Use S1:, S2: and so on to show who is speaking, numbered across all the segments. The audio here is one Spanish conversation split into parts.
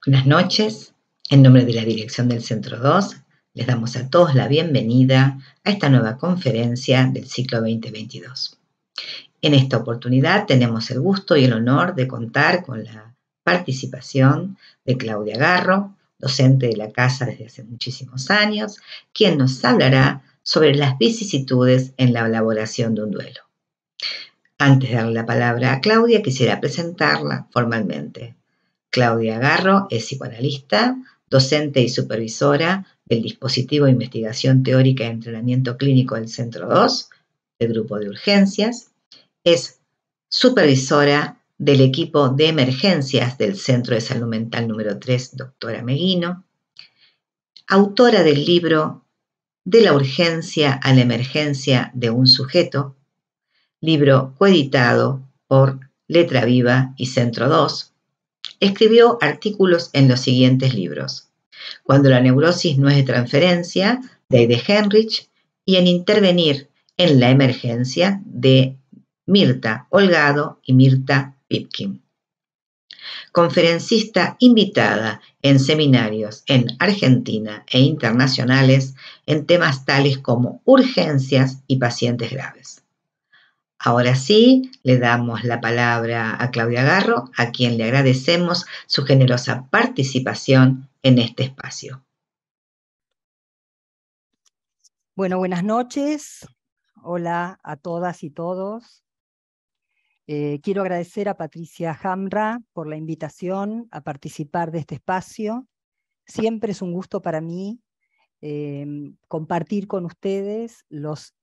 S1: Buenas noches. En nombre de la dirección del Centro 2, les damos a todos la bienvenida a esta nueva conferencia del ciclo 2022. En esta oportunidad tenemos el gusto y el honor de contar con la participación de Claudia Garro, docente de la casa desde hace muchísimos años, quien nos hablará sobre las vicisitudes en la elaboración de un duelo. Antes de darle la palabra a Claudia, quisiera presentarla formalmente. Claudia Garro es psicoanalista, docente y supervisora del dispositivo de investigación teórica y entrenamiento clínico del Centro 2, del grupo de urgencias. Es supervisora del equipo de emergencias del Centro de Salud Mental número 3, doctora Meguino. Autora del libro De la urgencia a la emergencia de un sujeto, libro coeditado por Letra Viva y Centro 2. Escribió artículos en los siguientes libros: Cuando la neurosis no es de transferencia, de Heide Henrich, y en Intervenir en la emergencia, de Mirta Holgado y Mirta Pipkin. Conferencista invitada en seminarios en Argentina e internacionales en temas tales como urgencias y pacientes graves. Ahora sí, le damos la palabra a Claudia Garro, a quien le agradecemos su generosa participación en este espacio.
S2: Bueno, buenas noches. Hola a todas y todos. Quiero agradecer a Patricia Hamra por la invitación a participar de este espacio. Siempre es un gusto para mí compartir con ustedes los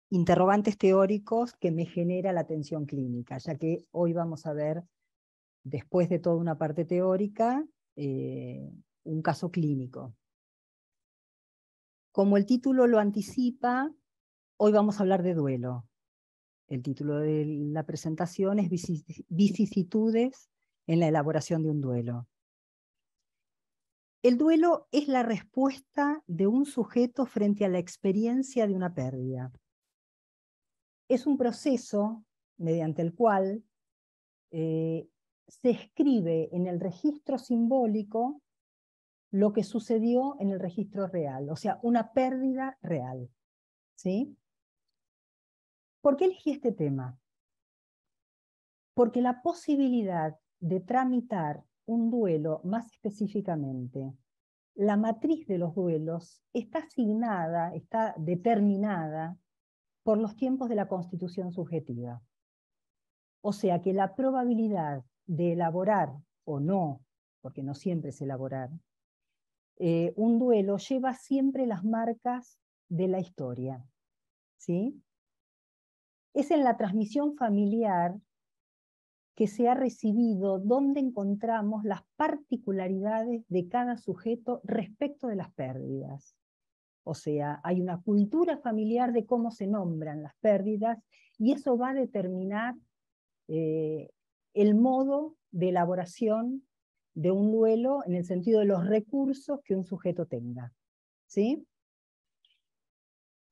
S2: interrogantes teóricos que me genera la atención clínica, ya que hoy vamos a ver, después de toda una parte teórica, un caso clínico. Como el título lo anticipa, hoy vamos a hablar de duelo. El título de la presentación es Vicisitudes en la elaboración de un duelo. El duelo es la respuesta de un sujeto frente a la experiencia de una pérdida. Es un proceso mediante el cual se escribe en el registro simbólico lo que sucedió en el registro real, o sea, una pérdida real. ¿Sí? ¿Por qué elegí este tema? Porque la posibilidad de tramitar un duelo más específicamente, la matriz de los duelos está asignada, está determinada por los tiempos de la constitución subjetiva. O sea que la probabilidad de elaborar o no, porque no siempre es elaborar, un duelo lleva siempre las marcas de la historia. ¿Sí? Es en la transmisión familiar que se ha recibido donde encontramos las particularidades de cada sujeto respecto de las pérdidas. O sea, hay una cultura familiar de cómo se nombran las pérdidas y eso va a determinar el modo de elaboración de un duelo en el sentido de los recursos que un sujeto tenga. ¿Sí?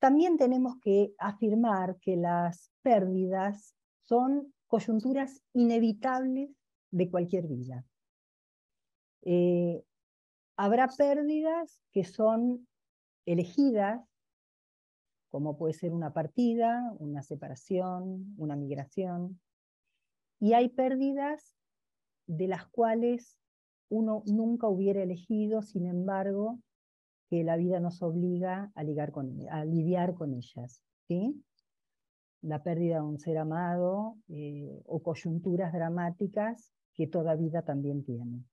S2: También tenemos que afirmar que las pérdidas son coyunturas inevitables de cualquier vida. Habrá pérdidas que son elegidas, como puede ser una partida, una separación, una migración, y hay pérdidas de las cuales uno nunca hubiera elegido, sin embargo, que la vida nos obliga a lidiar con ellas. ¿Sí? La pérdida de un ser amado o coyunturas dramáticas que toda vida también tiene.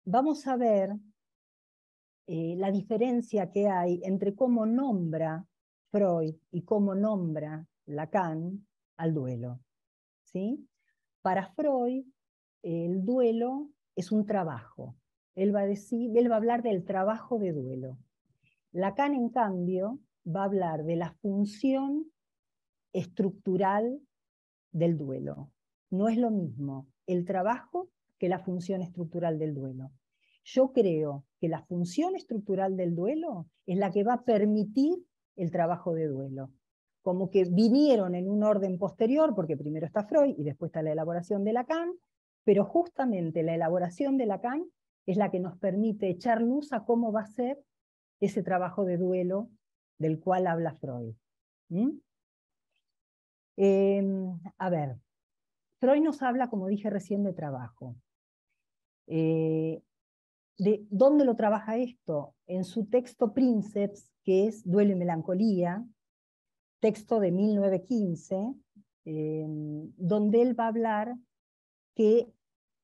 S2: Vamos a ver la diferencia que hay entre cómo nombra Freud y cómo nombra Lacan al duelo. ¿Sí? Para Freud, el duelo es un trabajo. Él va a hablar del trabajo de duelo. Lacan, en cambio, va a hablar de la función estructural del duelo. No es lo mismo el trabajo que la función estructural del duelo. Yo creo que la función estructural del duelo es la que va a permitir el trabajo de duelo. Como que vinieron en un orden posterior, porque primero está Freud y después está la elaboración de Lacan, Pero justamente la elaboración de Lacan es la que nos permite echar luz a cómo va a ser ese trabajo de duelo del cual habla Freud. ¿Mm? A ver, Freud nos habla, como dije recién, de trabajo. ¿De dónde lo trabaja esto? En su texto Princeps, que es Duelo y Melancolía, texto de 1915, donde él va a hablar que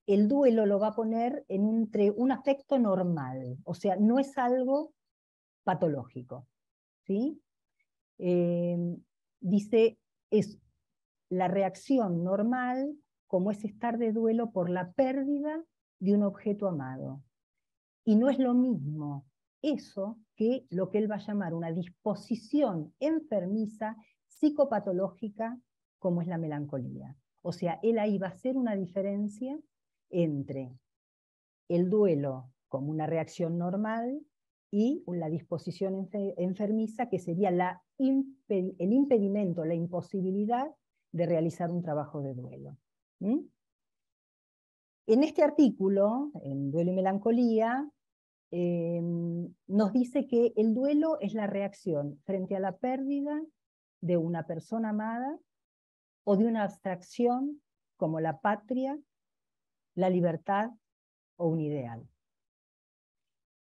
S2: el duelo lo va a poner entre un afecto normal, o sea, no es algo patológico, ¿sí? Dice, es la reacción normal como es estar de duelo por la pérdida de un objeto amado. Y no es lo mismo eso que lo que él va a llamar una disposición enfermiza psicopatológica como es la melancolía. O sea, él ahí va a hacer una diferencia entre el duelo como una reacción normal y la disposición enfermiza que sería el impedimento, la imposibilidad de realizar un trabajo de duelo. ¿Mm? En este artículo, en Duelo y Melancolía, nos dice que el duelo es la reacción frente a la pérdida de una persona amada o de una abstracción como la patria, la libertad o un ideal.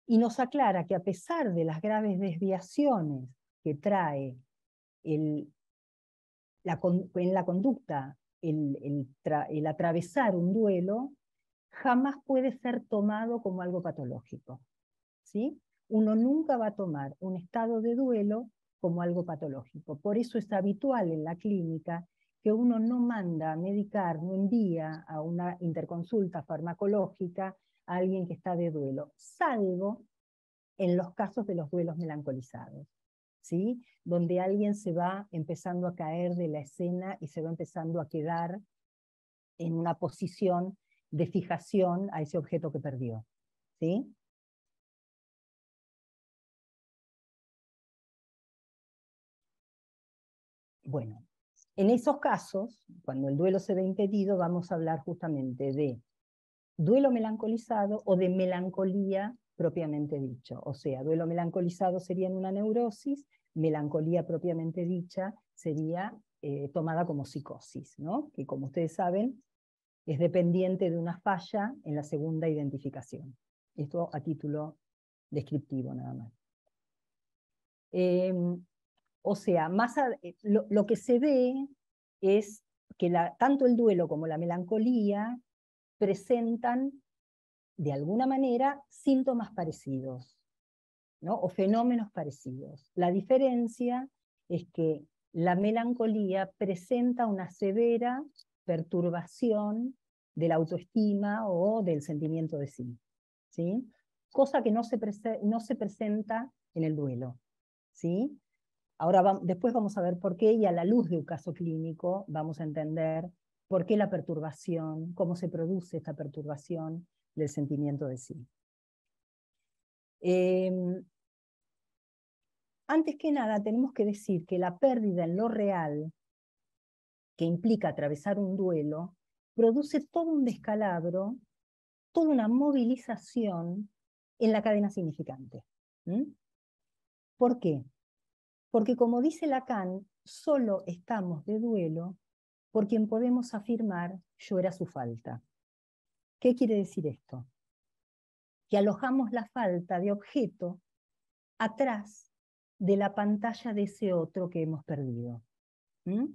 S2: Y nos aclara que a pesar de las graves desviaciones que trae en la conducta el atravesar un duelo, jamás puede ser tomado como algo patológico. ¿Sí? Uno nunca va a tomar un estado de duelo como algo patológico. Por eso es habitual en la clínica que uno no manda a medicar, no envía a una interconsulta farmacológica a alguien que está de duelo, salvo en los casos de los duelos melancolizados, ¿sí? Donde alguien se va empezando a caer de la escena y se va empezando a quedar en una posición de fijación a ese objeto que perdió, ¿sí? Bueno, en esos casos, cuando el duelo se ve impedido, vamos a hablar justamente de duelo melancolizado o de melancolía propiamente dicho. O sea, duelo melancolizado sería en una neurosis, melancolía propiamente dicha sería tomada como psicosis, ¿no? Que como ustedes saben, es dependiente de una falla en la segunda identificación. Esto a título descriptivo nada más. O sea, lo que se ve es que tanto el duelo como la melancolía presentan de alguna manera síntomas parecidos, ¿no? O fenómenos parecidos. La diferencia es que la melancolía presenta una severa perturbación de la autoestima o del sentimiento de sí, ¿sí? Cosa que no se presenta en el duelo, ¿sí? Ahora después vamos a ver por qué, y a la luz de un caso clínico vamos a entender por qué la perturbación, cómo se produce esta perturbación del sentimiento de sí. Antes que nada tenemos que decir que la pérdida en lo real, que implica atravesar un duelo, produce todo un descalabro, toda una movilización en la cadena significante. ¿Mm? ¿Por qué? Porque como dice Lacan, solo estamos de duelo por quien podemos afirmar yo era su falta. ¿Qué quiere decir esto? Que alojamos la falta de objeto atrás de la pantalla de ese otro que hemos perdido. ¿Mm?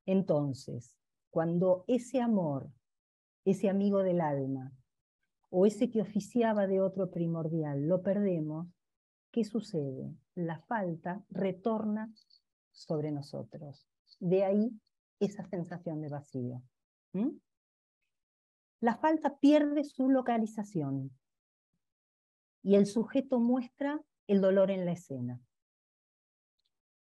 S2: Entonces, cuando ese amor, ese amigo del alma, o ese que oficiaba de otro primordial, lo perdemos, ¿qué sucede? La falta retorna sobre nosotros. De ahí esa sensación de vacío. ¿Mm? La falta pierde su localización y el sujeto muestra el dolor en la escena.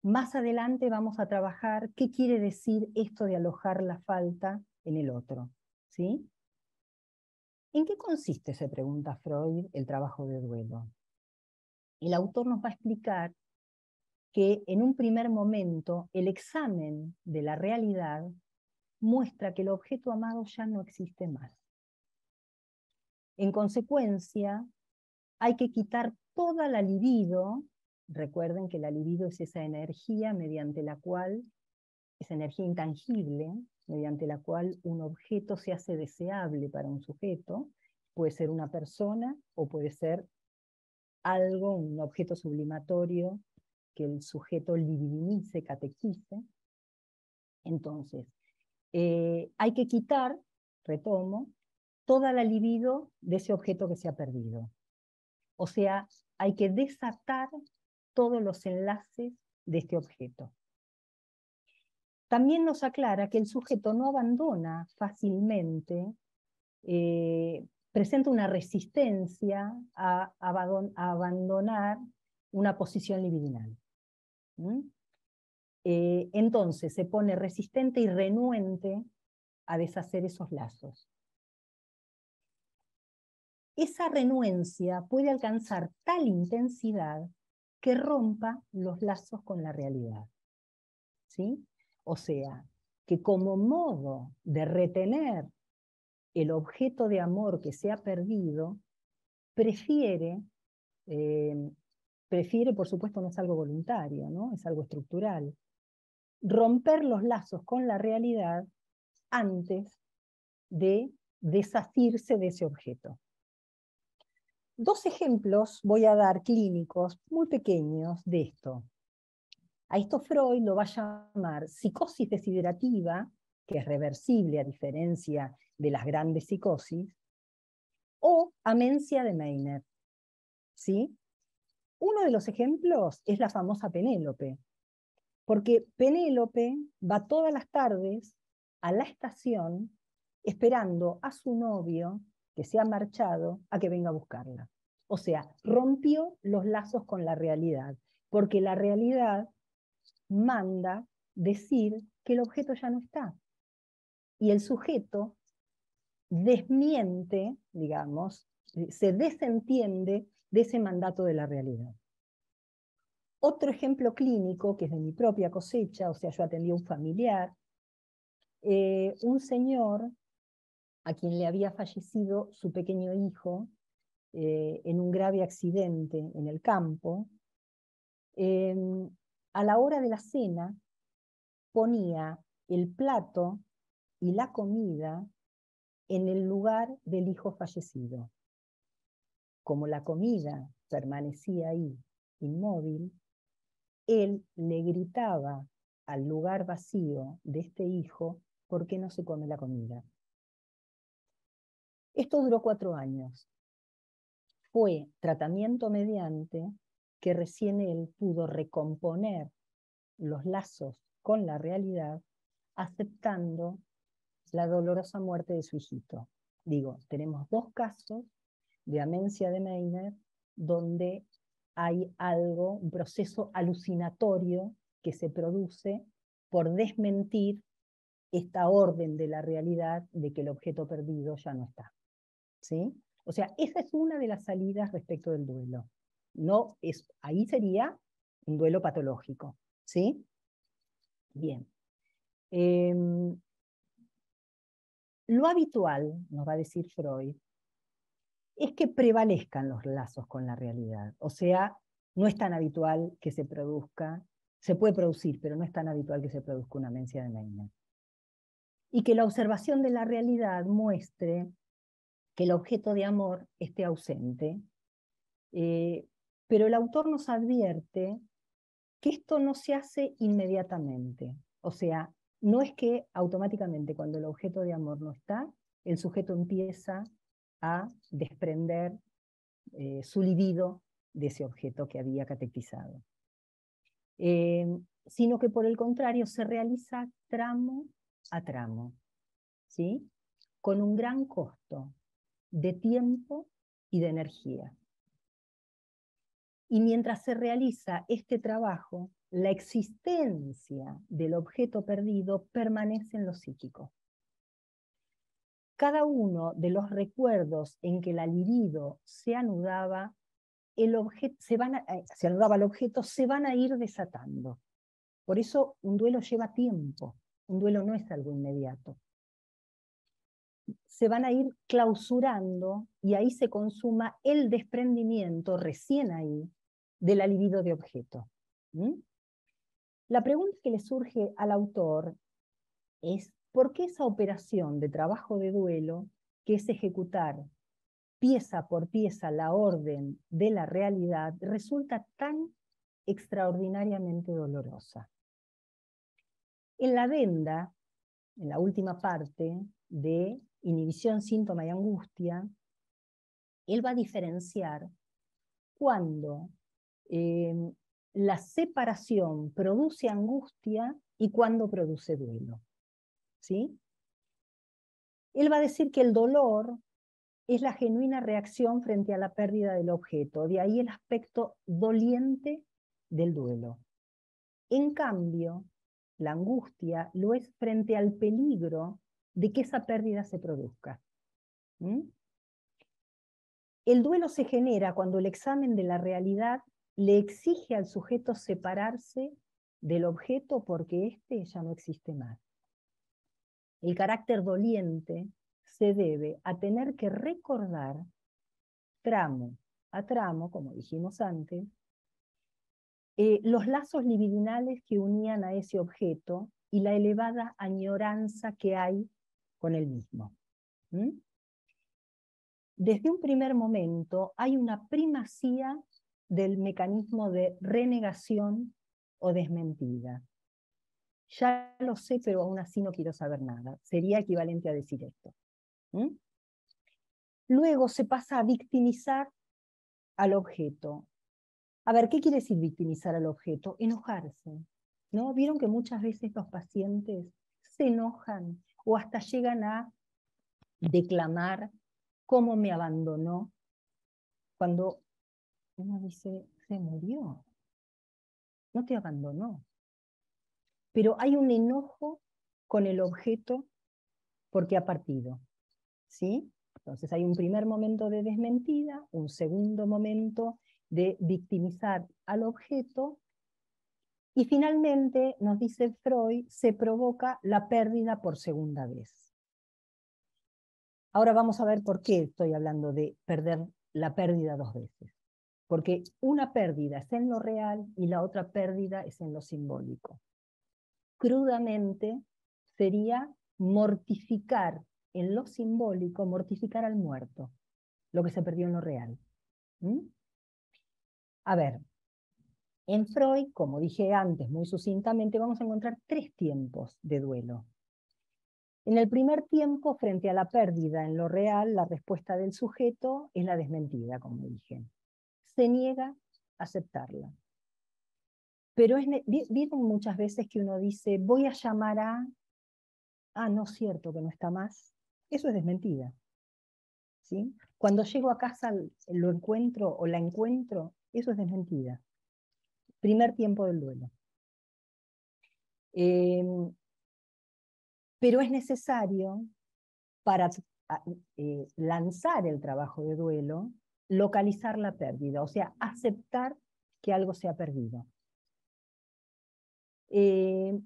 S2: Más adelante vamos a trabajar qué quiere decir esto de alojar la falta en el otro, ¿sí? ¿En qué consiste, se pregunta Freud, el trabajo de duelo? El autor nos va a explicar que en un primer momento el examen de la realidad muestra que el objeto amado ya no existe más. En consecuencia, hay que quitar toda la libido. Recuerden que la libido es esa energía mediante la cual, esa energía intangible, mediante la cual un objeto se hace deseable para un sujeto. Puede ser una persona o puede ser algo, un objeto sublimatorio que el sujeto libidinice, catequice. Entonces, hay que quitar, retomo, toda la libido de ese objeto que se ha perdido. O sea, hay que desatar todos los enlaces de este objeto. También nos aclara que el sujeto no abandona fácilmente, presenta una resistencia a abandonar una posición libidinal. Entonces se pone resistente y renuente a deshacer esos lazos. Esa renuencia puede alcanzar tal intensidad que rompa los lazos con la realidad. ¿Sí? O sea, que como modo de retener el objeto de amor que se ha perdido, prefiere, por supuesto no es algo voluntario, ¿no? Es algo estructural, romper los lazos con la realidad antes de desasirse de ese objeto. Dos ejemplos voy a dar clínicos muy pequeños de esto. A esto Freud lo va a llamar psicosis desiderativa, que es reversible a diferencia de las grandes psicosis, o amencia de Meiner. ¿Sí? Uno de los ejemplos es la famosa Penélope, porque Penélope va todas las tardes a la estación esperando a su novio, que se ha marchado, a que venga a buscarla. O sea, rompió los lazos con la realidad, porque la realidad manda decir que el objeto ya no está. Y el sujeto desmiente, digamos, se desentiende de ese mandato de la realidad. Otro ejemplo clínico, que es de mi propia cosecha, o sea, yo atendí a un familiar, un señor a quien le había fallecido su pequeño hijo en un grave accidente en el campo. A la hora de la cena ponía el plato y la comida en el lugar del hijo fallecido. Como la comida permanecía ahí inmóvil, él le gritaba al lugar vacío de este hijo: ¿por qué no se come la comida? Esto duró 4 años. Fue tratamiento mediante que recién él pudo recomponer los lazos con la realidad, aceptando la dolorosa muerte de su hijito. Digo, tenemos 2 casos de amencia de Meiner donde hay algo, un proceso alucinatorio que se produce por desmentir esta orden de la realidad de que el objeto perdido ya no está. ¿Sí? O sea, esa es una de las salidas respecto del duelo. No es, ahí sería un duelo patológico. ¿Sí? Bien. Lo habitual, nos va a decir Freud, es que prevalezcan los lazos con la realidad. O sea, no es tan habitual que se produzca, se puede producir, pero no es tan habitual que se produzca una amencia de Meiner. Y que la observación de la realidad muestre que el objeto de amor esté ausente, pero el autor nos advierte que esto no se hace inmediatamente. O sea, no es que automáticamente cuando el objeto de amor no está, el sujeto empieza a desprender su libido de ese objeto que había catequizado. Sino que por el contrario se realiza tramo a tramo, ¿sí? Con un gran costo de tiempo y de energía. Y mientras se realiza este trabajo, la existencia del objeto perdido permanece en lo psíquico. Cada uno de los recuerdos en que la libido se anudaba, se anudaba al objeto, se van a ir desatando. Por eso un duelo lleva tiempo, Un duelo no es algo inmediato. Se van a ir clausurando y ahí se consuma el desprendimiento, recién ahí, de la libido de objeto. ¿Mm? La pregunta que le surge al autor es ¿por qué esa operación de trabajo de duelo, que es ejecutar pieza por pieza la orden de la realidad, resulta tan extraordinariamente dolorosa? En la adenda, en la última parte de inhibición, síntoma y angustia, él va a diferenciar cuando la separación produce angustia y cuando produce duelo. ¿Sí? Él va a decir que el dolor es la genuina reacción frente a la pérdida del objeto, de ahí el aspecto doliente del duelo. En cambio, la angustia lo es frente al peligro de que esa pérdida se produzca. ¿Mm? El duelo se genera cuando el examen de la realidad le exige al sujeto separarse del objeto porque éste ya no existe más. El carácter doliente se debe a tener que recordar tramo a tramo, como dijimos antes, los lazos libidinales que unían a ese objeto y la elevada añoranza que hay con el mismo. ¿Mm? Desde un primer momento hay una primacía del mecanismo de renegación o desmentida. Ya lo sé, pero aún así no quiero saber nada. Sería equivalente a decir esto. ¿Mm? Luego se pasa a victimizar al objeto. A ver, ¿qué quiere decir victimizar al objeto? Enojarse, ¿no? ¿Vieron que muchas veces los pacientes se enojan o hasta llegan a declamar cómo me abandonó? Cuando uno dice, se murió, no te abandonó. Pero hay un enojo con el objeto porque ha partido, ¿sí? Entonces hay un primer momento de desmentida, un segundo momento de victimizar al objeto, y finalmente, nos dice Freud, se provoca la pérdida por segunda vez. Ahora vamos a ver por qué estoy hablando de perder la pérdida dos veces. Porque una pérdida es en lo real y la otra pérdida es en lo simbólico. Crudamente sería mortificar en lo simbólico, mortificar al muerto, lo que se perdió en lo real. ¿Mm? A ver, en Freud, como dije antes muy sucintamente, vamos a encontrar tres tiempos de duelo. En el primer tiempo, frente a la pérdida en lo real, la respuesta del sujeto es la desmentida, como dije. Se niega a aceptarla. Pero vieron muchas veces que uno dice, voy a llamar a... Ah, no es cierto que no está más. Eso es desmentida. ¿Sí? Cuando llego a casa lo encuentro o la encuentro, eso es desmentida. Primer tiempo del duelo. Pero es necesario para lanzar el trabajo de duelo, localizar la pérdida, o sea, aceptar que algo se ha perdido. Me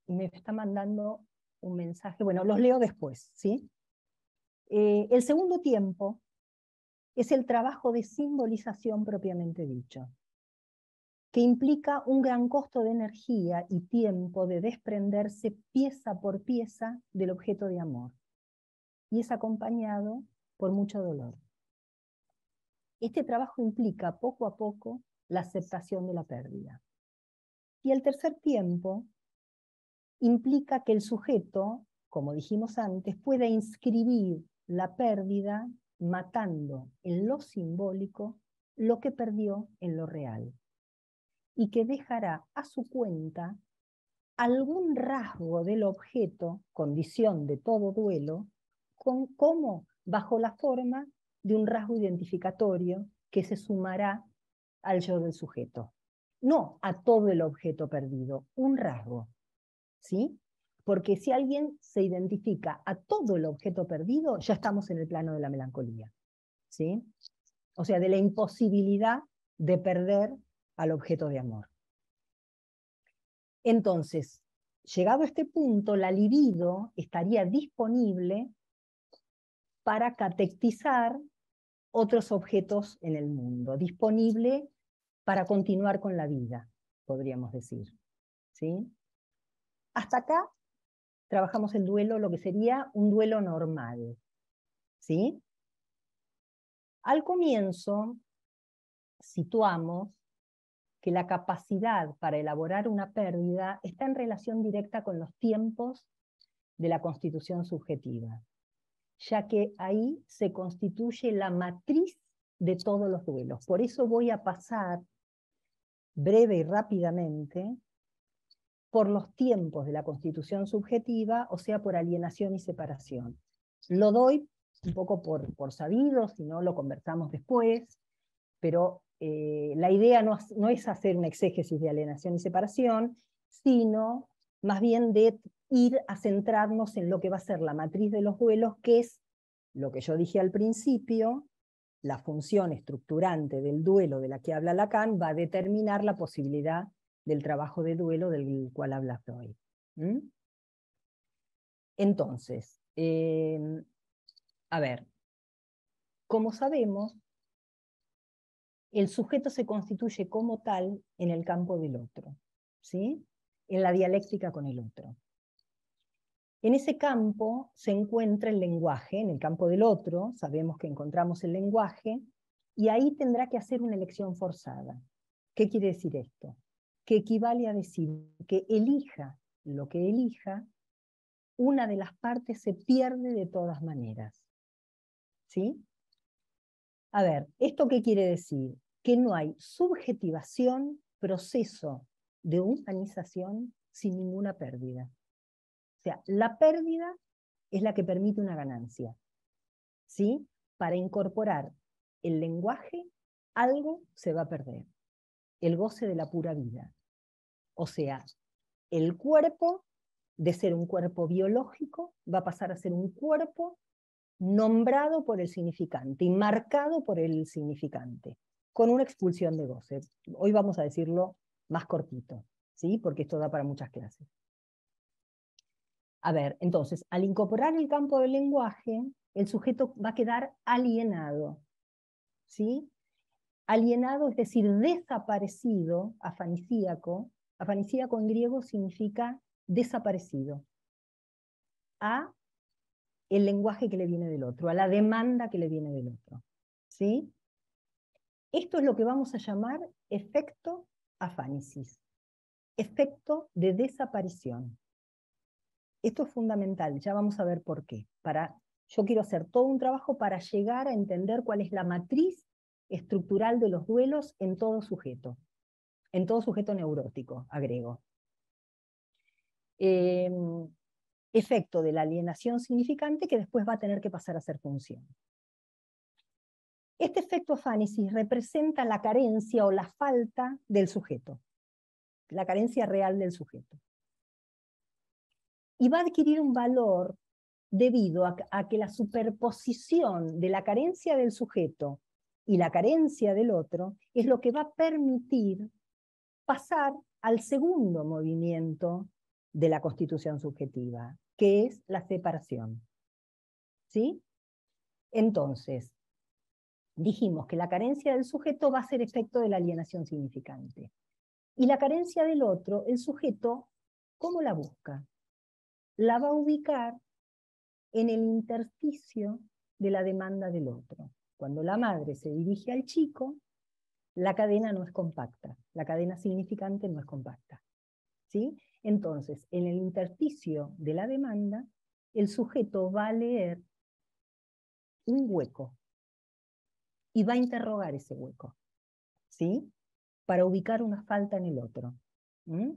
S2: está mandando un mensaje, bueno, los leo después, ¿sí? El segundo tiempo es el trabajo de simbolización propiamente dicho, que implica un gran costo de energía y tiempo de desprenderse pieza por pieza del objeto de amor, y es acompañado por mucho dolor. Este trabajo implica poco a poco la aceptación de la pérdida. Y el tercer tiempo implica que el sujeto, como dijimos antes, pueda inscribir la pérdida matando en lo simbólico lo que perdió en lo real, y que dejará a su cuenta algún rasgo del objeto, condición de todo duelo, como bajo la forma de un rasgo identificatorio que se sumará al yo del sujeto. No a todo el objeto perdido, un rasgo. ¿Sí? Porque si alguien se identifica a todo el objeto perdido, ya estamos en el plano de la melancolía. ¿Sí? O sea, de la imposibilidad de perder al objeto de amor. Entonces, llegado a este punto, la libido estaría disponible para catectizar otros objetos en el mundo, disponible para continuar con la vida, podríamos decir. ¿Sí? Hasta acá trabajamos el duelo, lo que sería un duelo normal. ¿Sí? Al comienzo situamos que la capacidad para elaborar una pérdida está en relación directa con los tiempos de la constitución subjetiva, ya que ahí se constituye la matriz de todos los duelos. Por eso voy a pasar breve y rápidamente por los tiempos de la constitución subjetiva, o sea, por alienación y separación. Lo doy un poco por sabido, si no lo conversamos después, pero la idea no es hacer una exégesis de alienación y separación, sino más bien de ir a centrarnos en lo que va a ser la matriz de los duelos, que es lo que yo dije al principio, la función estructurante del duelo de la que habla Lacan va a determinar la posibilidad del trabajo de duelo del cual habla Freud. ¿Mm? Entonces, a ver, como sabemos, el sujeto se constituye como tal en el campo del otro, ¿sí? En la dialéctica con el otro. En ese campo se encuentra el lenguaje, en el campo del otro, sabemos que encontramos el lenguaje, y ahí tendrá que hacer una elección forzada. ¿Qué quiere decir esto? Que equivale a decir que elija lo que elija, una de las partes se pierde de todas maneras. ¿Sí? A ver, ¿esto qué quiere decir? Que no hay subjetivación, proceso de humanización sin ninguna pérdida. O sea, la pérdida es la que permite una ganancia. ¿Sí? Para incorporar el lenguaje, algo se va a perder. El goce de la pura vida. O sea, el cuerpo, de ser un cuerpo biológico, va a pasar a ser un cuerpo nombrado por el significante y marcado por el significante, con una expulsión de goce. Hoy vamos a decirlo más cortito, ¿sí? Porque esto da para muchas clases. A ver, entonces, al incorporar el campo del lenguaje, el sujeto va a quedar alienado, ¿sí? Alienado, es decir, desaparecido, afanisíaco. Afanisíaco en griego significa desaparecido, a el lenguaje que le viene del otro, a la demanda que le viene del otro. ¿Sí? Esto es lo que vamos a llamar efecto afánisis, efecto de desaparición. Esto es fundamental, ya vamos a ver por qué. Yo quiero hacer todo un trabajo para llegar a entender cuál es la matriz estructural de los duelos en todo sujeto neurótico, agrego. Efecto de la alienación significante que después va a tener que pasar a ser función. Este efecto afánisis representa la carencia o la falta del sujeto, la carencia real del sujeto. Y va a adquirir un valor debido a que la superposición de la carencia del sujeto y la carencia del otro es lo que va a permitir pasar al segundo movimiento de la constitución subjetiva, que es la separación. ¿Sí? Entonces, dijimos que la carencia del sujeto va a ser efecto de la alienación significante. Y la carencia del otro, el sujeto, ¿cómo la busca? La va a ubicar en el intersticio de la demanda del otro. Cuando la madre se dirige al chico, la cadena no es compacta, la cadena significante no es compacta. ¿Sí? Entonces, en el intersticio de la demanda, el sujeto va a leer un hueco y va a interrogar ese hueco, ¿sí? Para ubicar una falta en el otro. ¿Mm?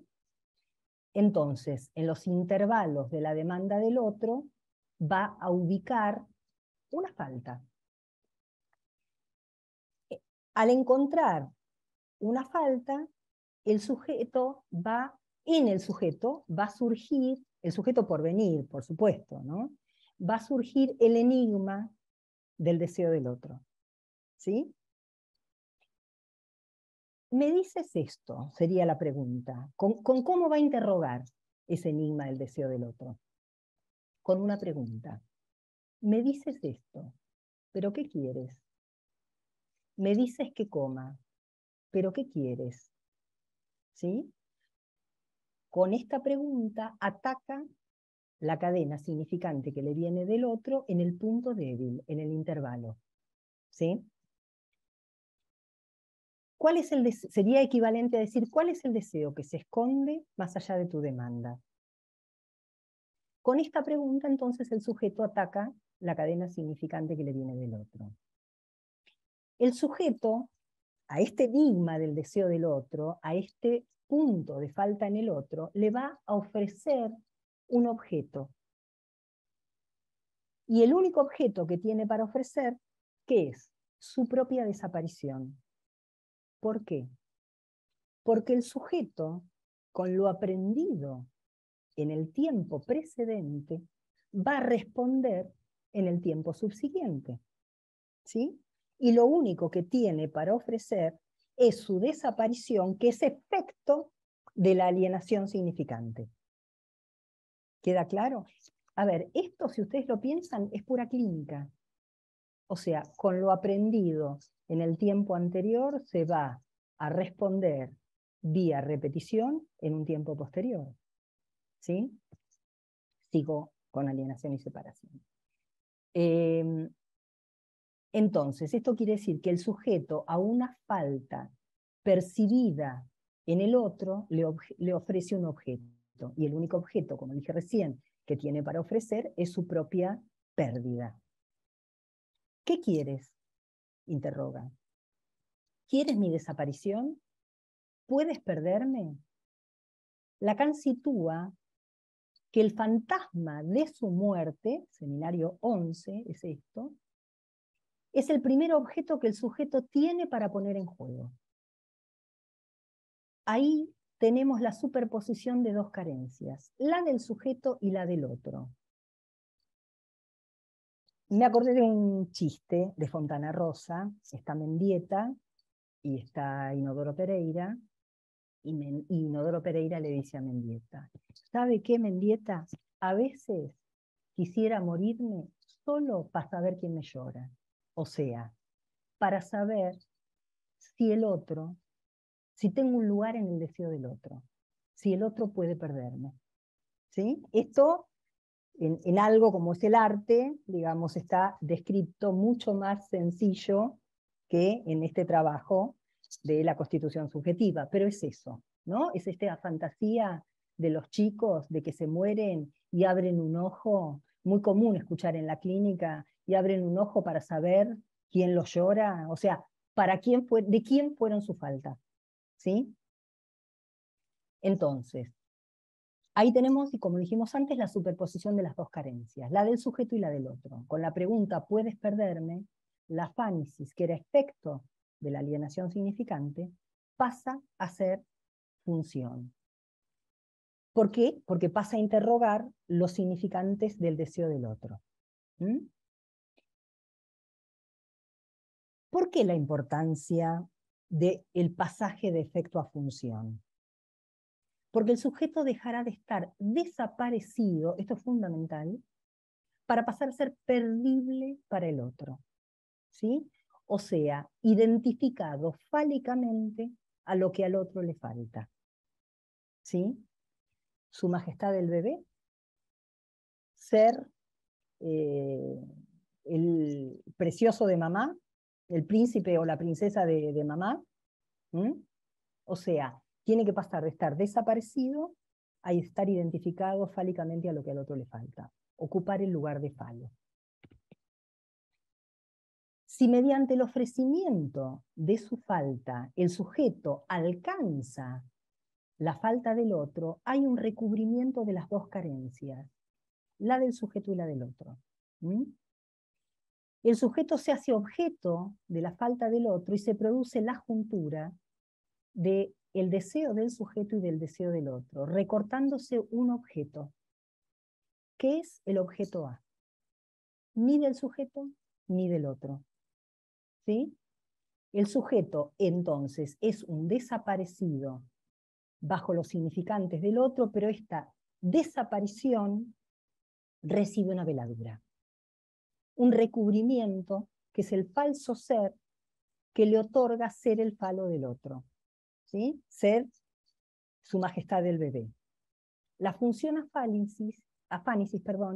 S2: Entonces, en los intervalos de la demanda del otro, va a ubicar una falta. Al encontrar una falta, en el sujeto va a surgir, el sujeto por venir, por supuesto, ¿no? Va a surgir el enigma del deseo del otro. ¿Sí? me dices esto, sería la pregunta. ¿Con cómo va a interrogar ese enigma del deseo del otro? Con una pregunta. Me dices esto, ¿pero qué quieres? Me dices que coma, ¿pero qué quieres? ¿Sí? Con esta pregunta ataca la cadena significante que le viene del otro en el punto débil, en el intervalo. ¿Sí? ¿Cuál es el sería equivalente a decir, ¿cuál es el deseo que se esconde más allá de tu demanda? Con esta pregunta, entonces, el sujeto ataca la cadena significante que le viene del otro. El sujeto, a este enigma del deseo del otro, a este punto de falta en el otro, le va a ofrecer un objeto. Y el único objeto que tiene para ofrecer, ¿qué es? Su propia desaparición. ¿Por qué? Porque el sujeto, con lo aprendido en el tiempo precedente, va a responder en el tiempo subsiguiente. ¿Sí? Y lo único que tiene para ofrecer es su desaparición, que es efecto de la alienación significante. ¿Queda claro? A ver, esto, si ustedes lo piensan, es pura clínica. O sea, con lo aprendido en el tiempo anterior se va a responder vía repetición en un tiempo posterior. ¿Sí? Sigo con alienación y separación. Entonces, esto quiere decir que el sujeto a una falta percibida en el otro le ofrece un objeto. Y el único objeto, como dije recién, que tiene para ofrecer es su propia pérdida. ¿Qué quieres? Interroga. ¿Quieres mi desaparición? ¿Puedes perderme? Lacan sitúa que el fantasma de su muerte, seminario 11 es esto, es el primer objeto que el sujeto tiene para poner en juego. Ahí tenemos la superposición de dos carencias, la del sujeto y la del otro. Me acordé de un chiste de Fontana Rosa, está Mendieta y está Inodoro Pereira, y Inodoro Pereira le dice a Mendieta, ¿sabe qué, Mendieta? A veces quisiera morirme solo para saber quién me llora. O sea, para saber si el otro, si tengo un lugar en el deseo del otro, si el otro puede perderme. ¿Sí? Esto, en algo como es el arte, digamos, está descrito mucho más sencillo que en este trabajo de la constitución subjetiva, pero es eso, ¿no? Es esta fantasía de los chicos de que se mueren y abren un ojo, muy común escuchar en la clínica, y abren un ojo para saber quién los llora, o sea, de quién fueron su falta, ¿sí? Entonces, ahí tenemos, y como dijimos antes, la superposición de las dos carencias, la del sujeto y la del otro. Con la pregunta, ¿puedes perderme?, la fánesis, que era efecto de la alienación significante, pasa a ser función. ¿Por qué? Porque pasa a interrogar los significantes del deseo del otro. ¿Mm? ¿Por qué la importancia del pasaje de efecto a función? Porque el sujeto dejará de estar desaparecido, esto es fundamental, para pasar a ser perdible para el otro. ¿Sí? O sea, identificado fálicamente a lo que al otro le falta. ¿Sí? Su majestad el bebé, ser el precioso de mamá, el príncipe o la princesa de mamá. ¿Mm? O sea, tiene que pasar de estar desaparecido a estar identificado fálicamente a lo que al otro le falta. Ocupar el lugar de falo. Si mediante el ofrecimiento de su falta el sujeto alcanza la falta del otro, hay un recubrimiento de las dos carencias, la del sujeto y la del otro. ¿Mm? El sujeto se hace objeto de la falta del otro y se produce la juntura del deseo del sujeto y del deseo del otro, recortándose un objeto. ¿Qué es el objeto A? Ni del sujeto ni del otro. ¿Sí? El sujeto, entonces, es un desaparecido bajo los significantes del otro, pero esta desaparición recibe una veladura, un recubrimiento que es el falso ser que le otorga ser el falo del otro, ¿sí? Ser su majestad del bebé. La función afánisis,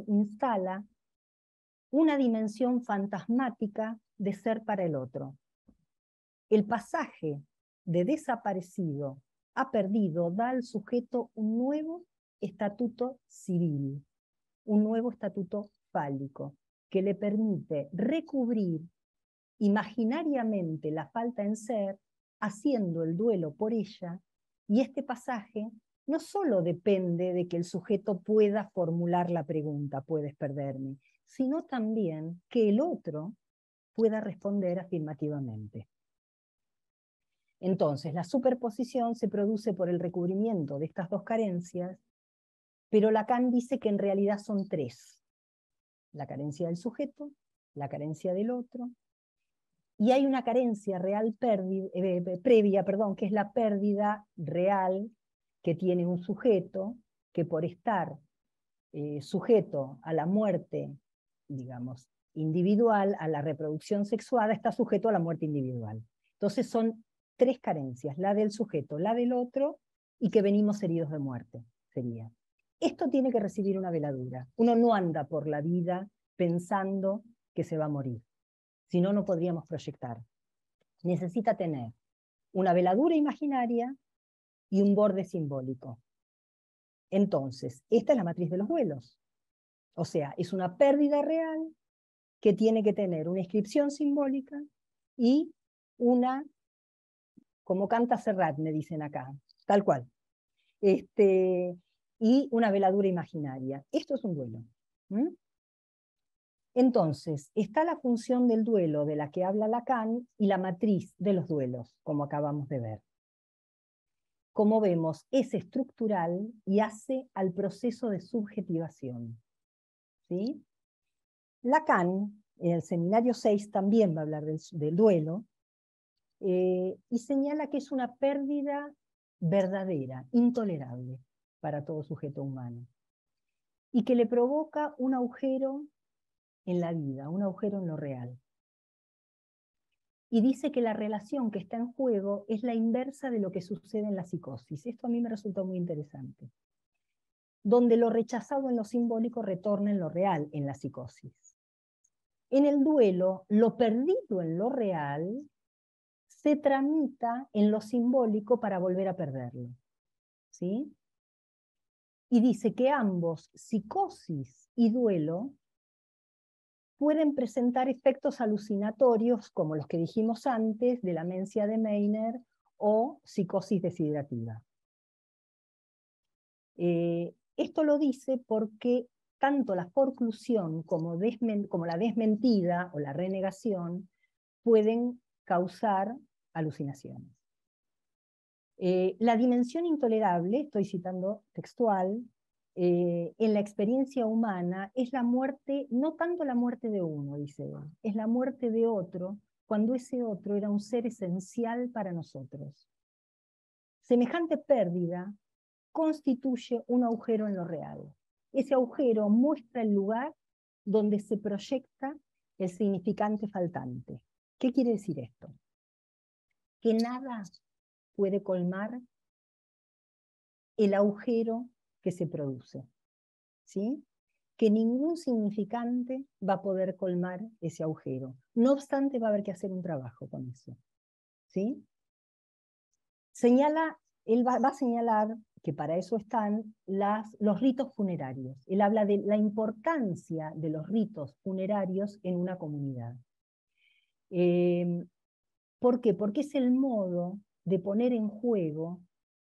S2: instala una dimensión fantasmática de ser para el otro. El pasaje de desaparecido a perdido da al sujeto un nuevo estatuto civil, un nuevo estatuto fálico, que le permite recubrir imaginariamente la falta en ser, haciendo el duelo por ella, y este pasaje no solo depende de que el sujeto pueda formular la pregunta, ¿puedes perderme?, sino también que el otro pueda responder afirmativamente. Entonces, la superposición se produce por el recubrimiento de estas dos carencias, pero Lacan dice que en realidad son tres: la carencia del sujeto, la carencia del otro, y hay una carencia real previa, que es la pérdida real que tiene un sujeto, que por estar sujeto a la muerte, digamos, individual, a la reproducción sexuada, está sujeto a la muerte individual. Entonces son tres carencias: la del sujeto, la del otro, y que venimos heridos de muerte, sería. Esto tiene que recibir una veladura. Uno no anda por la vida pensando que se va a morir, si no, no podríamos proyectar. Necesita tener una veladura imaginaria y un borde simbólico. Entonces, esta es la matriz de los duelos. O sea, es una pérdida real que tiene que tener una inscripción simbólica y una, como canta Serrat, me dicen acá, tal cual, y una veladura imaginaria. Esto es un duelo. Entonces, está la función del duelo de la que habla Lacan y la matriz de los duelos, como acabamos de ver. Como vemos, es estructural y hace al proceso de subjetivación, ¿sí? Lacan, en el seminario 6, también va a hablar del duelo, y señala que es una pérdida verdadera, intolerable para todo sujeto humano, y que le provoca un agujero en la vida, un agujero en lo real. Y dice que la relación que está en juego es la inversa de lo que sucede en la psicosis. Esto a mí me resultó muy interesante. Donde lo rechazado en lo simbólico retorna en lo real, en la psicosis. En el duelo, lo perdido en lo real se tramita en lo simbólico para volver a perderlo, ¿sí? Y dice que ambos, psicosis y duelo, pueden presentar efectos alucinatorios, como los que dijimos antes, de la mencia de Meiner o psicosis desidrativa. Esto lo dice porque tanto la forclusión como la desmentida o la renegación pueden causar alucinaciones. La dimensión intolerable, estoy citando textual, en la experiencia humana es la muerte, no tanto la muerte de uno, dice él, es la muerte de otro, cuando ese otro era un ser esencial para nosotros. Semejante pérdida constituye un agujero en lo real. Ese agujero muestra el lugar donde se proyecta el significante faltante. ¿Qué quiere decir esto? Que nada puede colmar el agujero que se produce, ¿sí? Que ningún significante va a poder colmar ese agujero. No obstante, va a haber que hacer un trabajo con eso, ¿sí? Él va a señalar que para eso están los ritos funerarios. Él habla de la importancia de los ritos funerarios en una comunidad. ¿Por qué? Porque es el modo de poner en juego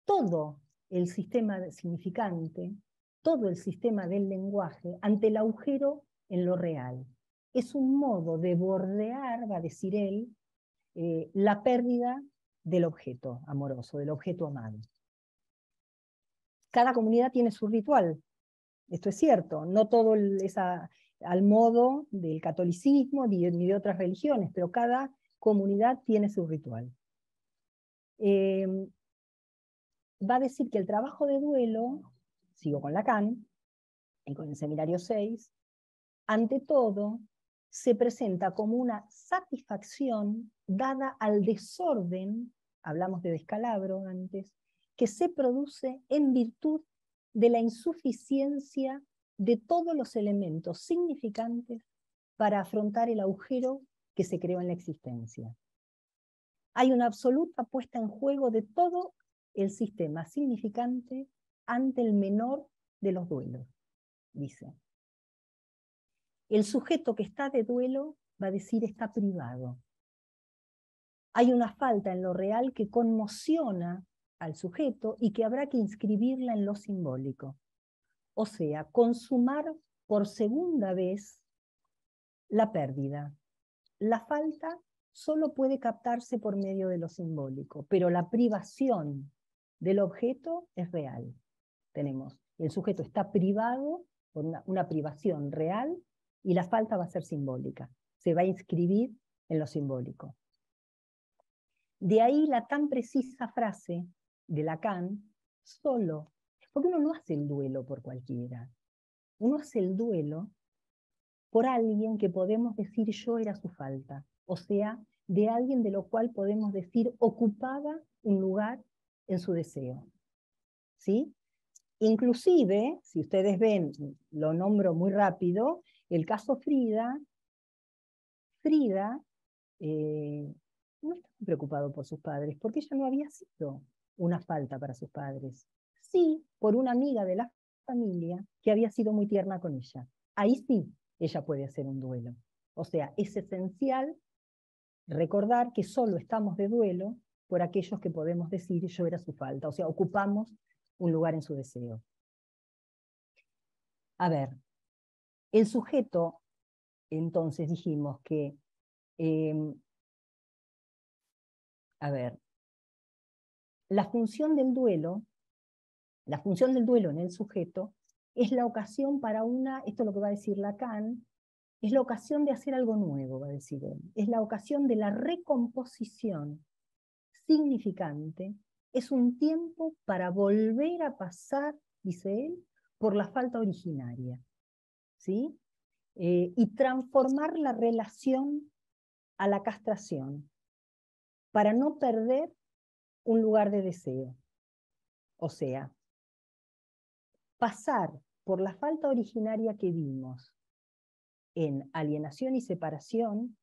S2: todo el sistema significante, todo el sistema del lenguaje, ante el agujero en lo real. Es un modo de bordear, va a decir él, la pérdida del objeto amoroso, del objeto amado. Cada comunidad tiene su ritual, esto es cierto, no todo es al modo del catolicismo ni de otras religiones, pero cada comunidad tiene su ritual. Va a decir que el trabajo de duelo, sigo con Lacan, y con el seminario 6, ante todo, se presenta como una satisfacción dada al desorden, hablamos de descalabro antes, que se produce en virtud de la insuficiencia de todos los elementos significantes para afrontar el agujero que se creó en la existencia. Hay una absoluta puesta en juego de todo el sistema significante ante el menor de los duelos, dice. El sujeto que está de duelo, va a decir, está privado. Hay una falta en lo real que conmociona al sujeto y que habrá que inscribirla en lo simbólico. O sea, consumar por segunda vez la pérdida. La falta solo puede captarse por medio de lo simbólico, pero la privación del objeto es real. Tenemos, el sujeto está privado por una privación real y la falta va a ser simbólica. Se va a inscribir en lo simbólico. De ahí la tan precisa frase de Lacan, solo, porque uno no hace el duelo por cualquiera. Uno hace el duelo por alguien que podemos decir yo era su falta, o sea, de alguien de lo cual podemos decir ocupaba un lugar en su deseo. ¿Sí? Inclusive, si ustedes ven, lo nombro muy rápido, el caso Frida, Frida no estaba preocupado por sus padres, porque ella no había sido una falta para sus padres. Sí, por una amiga de la familia que había sido muy tierna con ella. Ahí sí, ella puede hacer un duelo. O sea, es esencial recordar que solo estamos de duelo por aquellos que podemos decir yo era su falta. O sea, ocupamos un lugar en su deseo. A ver, el sujeto, entonces dijimos que, a ver, la función del duelo en el sujeto es la ocasión para esto es lo que va a decir Lacan, es la ocasión de hacer algo nuevo, va a decir él. Es la ocasión de la recomposición significante, es un tiempo para volver a pasar, dice él, por la falta originaria, ¿sí? Y transformar la relación a la castración, para no perder un lugar de deseo. O sea, pasar por la falta originaria que vimos en alienación y separación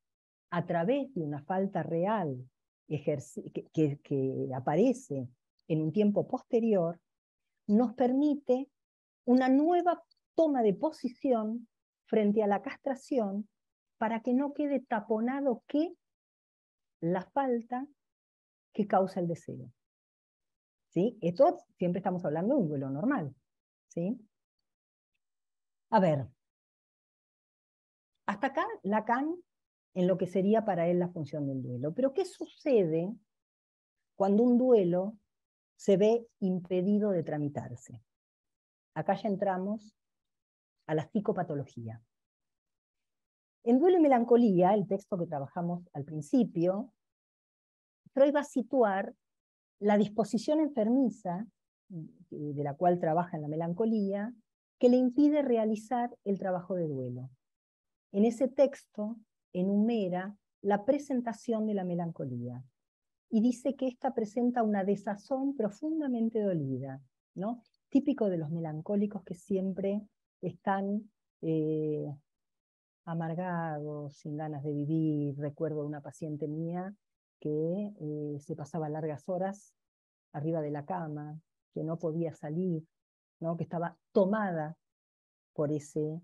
S2: a través de una falta real que aparece en un tiempo posterior, nos permite una nueva toma de posición frente a la castración para que no quede taponado la falta que causa el deseo. ¿Sí? Esto siempre estamos hablando de un duelo normal. ¿Sí? A ver, hasta acá Lacan en lo que sería para él la función del duelo. Pero ¿qué sucede cuando un duelo se ve impedido de tramitarse? Acá ya entramos a la psicopatología. En Duelo y Melancolía, el texto que trabajamos al principio, Freud va a situar la disposición enfermiza, de la cual trabaja en la melancolía, que le impide realizar el trabajo de duelo. En ese texto enumera la presentación de la melancolía y dice que ésta presenta una desazón profundamente dolida, ¿no? Típico de los melancólicos que siempre están amargados, sin ganas de vivir. Recuerdo de una paciente mía que se pasaba largas horas arriba de la cama, que no podía salir, ¿no? Que estaba tomada por ese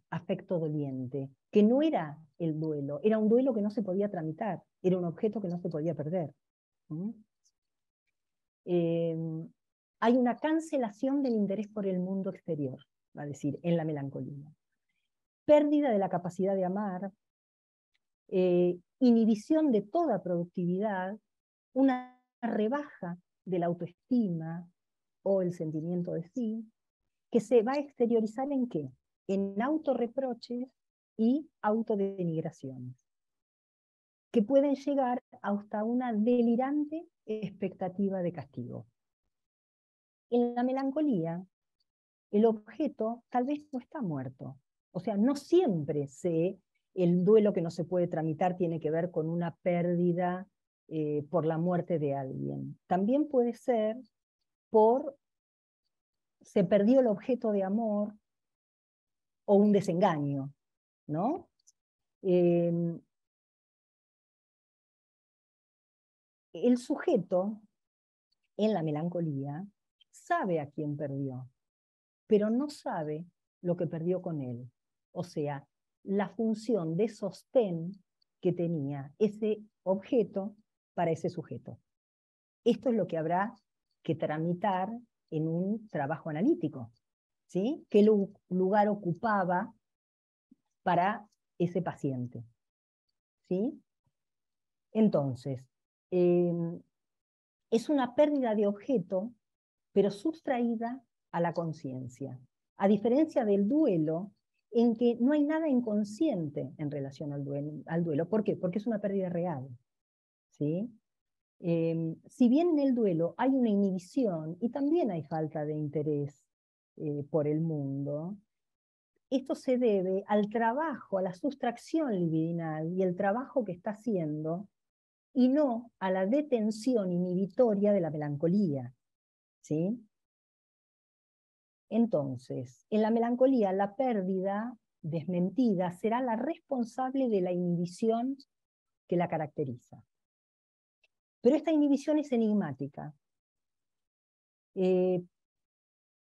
S2: afecto doliente, que no era el duelo, era un duelo que no se podía tramitar, era un objeto que no se podía perder. Hay una cancelación del interés por el mundo exterior, va a decir, en la melancolía. Pérdida de la capacidad de amar, inhibición de toda productividad, una rebaja de la autoestima o el sentimiento de sí, que se va a exteriorizar ¿en qué? En autorreproches y autodenigraciones. que pueden llegar hasta una delirante expectativa de castigo. En la melancolía, el objeto tal vez no está muerto. O sea, no siempre el duelo que no se puede tramitar tiene que ver con una pérdida por la muerte de alguien. También puede ser se perdió el objeto de amor o un desengaño, ¿no? El sujeto en la melancolía sabe a quién perdió, pero no sabe lo que perdió con él. O sea, la función de sostén que tenía ese objeto para ese sujeto. Esto es lo que habrá que tramitar en un trabajo analítico, ¿sí? ¿Qué lugar ocupaba para ese paciente? ¿Sí? Entonces, es una pérdida de objeto, pero sustraída a la conciencia. A diferencia del duelo, en que no hay nada inconsciente en relación al duelo. ¿Por qué? Porque es una pérdida real. ¿Sí? Si bien en el duelo hay una inhibición y también hay falta de interés por el mundo, esto se debe al trabajo, a la sustracción libidinal y el trabajo que está haciendo, y no a la detención inhibitoria de la melancolía. ¿Sí? Entonces, en la melancolía, la pérdida desmentida será la responsable de la inhibición que la caracteriza. Pero esta inhibición es enigmática.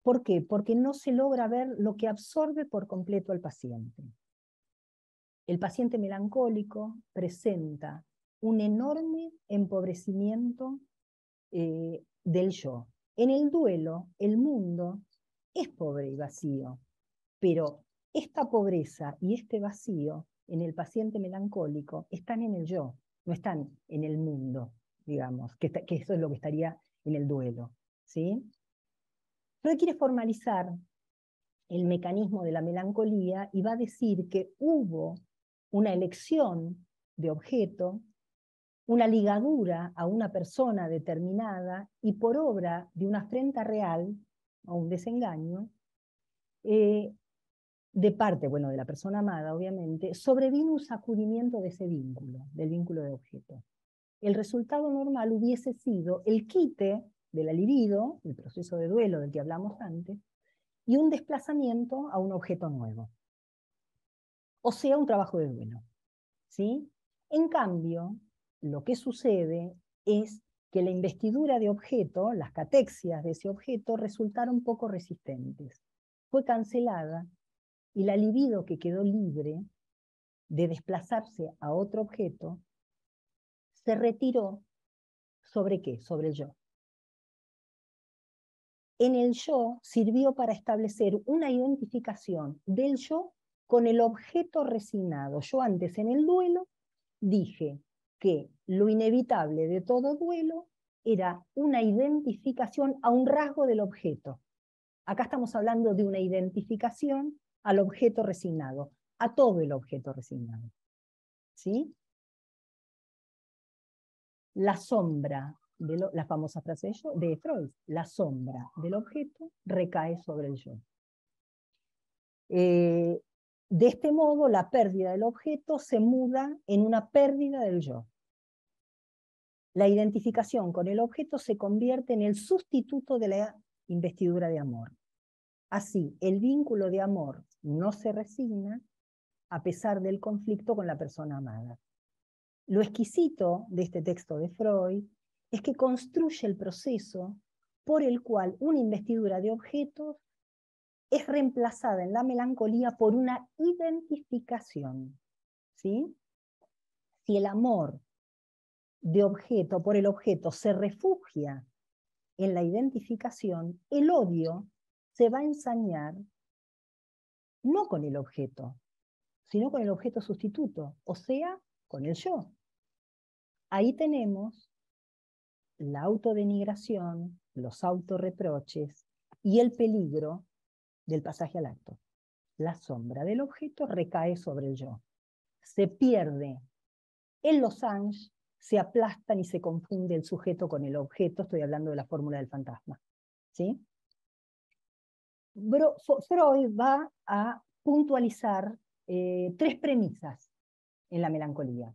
S2: ¿Por qué? Porque no se logra ver lo que absorbe por completo al paciente. El paciente melancólico presenta un enorme empobrecimiento del yo. En el duelo, el mundo es pobre y vacío, pero esta pobreza y este vacío en el paciente melancólico están en el yo, no están en el mundo, digamos, que eso es lo que estaría en el duelo. ¿Sí? Freud quiere formalizar el mecanismo de la melancolía y va a decir que hubo una elección de objeto, una ligadura a una persona determinada y por obra de una afrenta real o un desengaño, de parte, bueno, de la persona amada, obviamente, sobrevino un sacudimiento de ese vínculo, del vínculo de objeto. El resultado normal hubiese sido el quite de la libido, el proceso de duelo del que hablamos antes, y un desplazamiento a un objeto nuevo. O sea, un trabajo de duelo. ¿Sí? En cambio, lo que sucede es que la investidura de objeto, las catexias de ese objeto, resultaron poco resistentes. Fue cancelada y la libido que quedó libre de desplazarse a otro objeto se retiró. ¿Sobre qué? Sobre el yo. En el yo sirvió para establecer una identificación del yo con el objeto resignado. Yo antes en el duelo dije que lo inevitable de todo duelo era una identificación a un rasgo del objeto. Acá estamos hablando de una identificación al objeto resignado, a todo el objeto resignado. ¿Sí? La sombra, la famosa frase de Freud, la sombra del objeto recae sobre el yo. De este modo, la pérdida del objeto se muda en una pérdida del yo. La identificación con el objeto se convierte en el sustituto de la investidura de amor. Así, el vínculo de amor no se resigna a pesar del conflicto con la persona amada. Lo exquisito de este texto de Freud es que construye el proceso por el cual una investidura de objetos es reemplazada en la melancolía por una identificación. ¿Sí? Si el amor de objeto por el objeto se refugia en la identificación, el odio se va a ensañar no con el objeto, sino con el objeto sustituto, o sea, con el yo. Ahí tenemos la autodenigración, los autorreproches y el peligro del pasaje al acto. La sombra del objeto recae sobre el yo. Se pierde En Losange se aplastan y se confunde el sujeto con el objeto, estoy hablando de la fórmula del fantasma. ¿Sí? Freud va a puntualizar 3 premisas en la melancolía.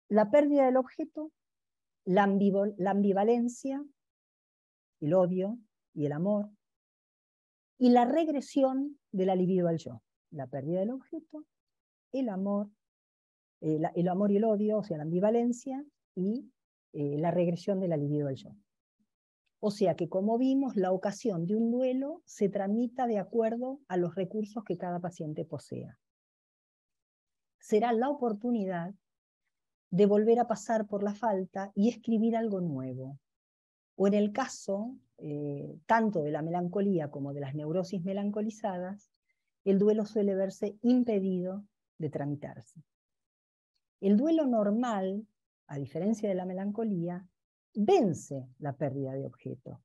S2: La pérdida del objeto, la ambivalencia, el odio y el amor, y la regresión de la libido al yo. La pérdida del objeto, el amor y el odio, o sea, la ambivalencia, y la regresión de la libido al yo. O sea que, como vimos, la ocasión de un duelo se tramita de acuerdo a los recursos que cada paciente posea. Será la oportunidad de volver a pasar por la falta y escribir algo nuevo. O en el caso, tanto de la melancolía como de las neurosis melancolizadas, el duelo suele verse impedido de tramitarse. El duelo normal, a diferencia de la melancolía, vence la pérdida de objeto.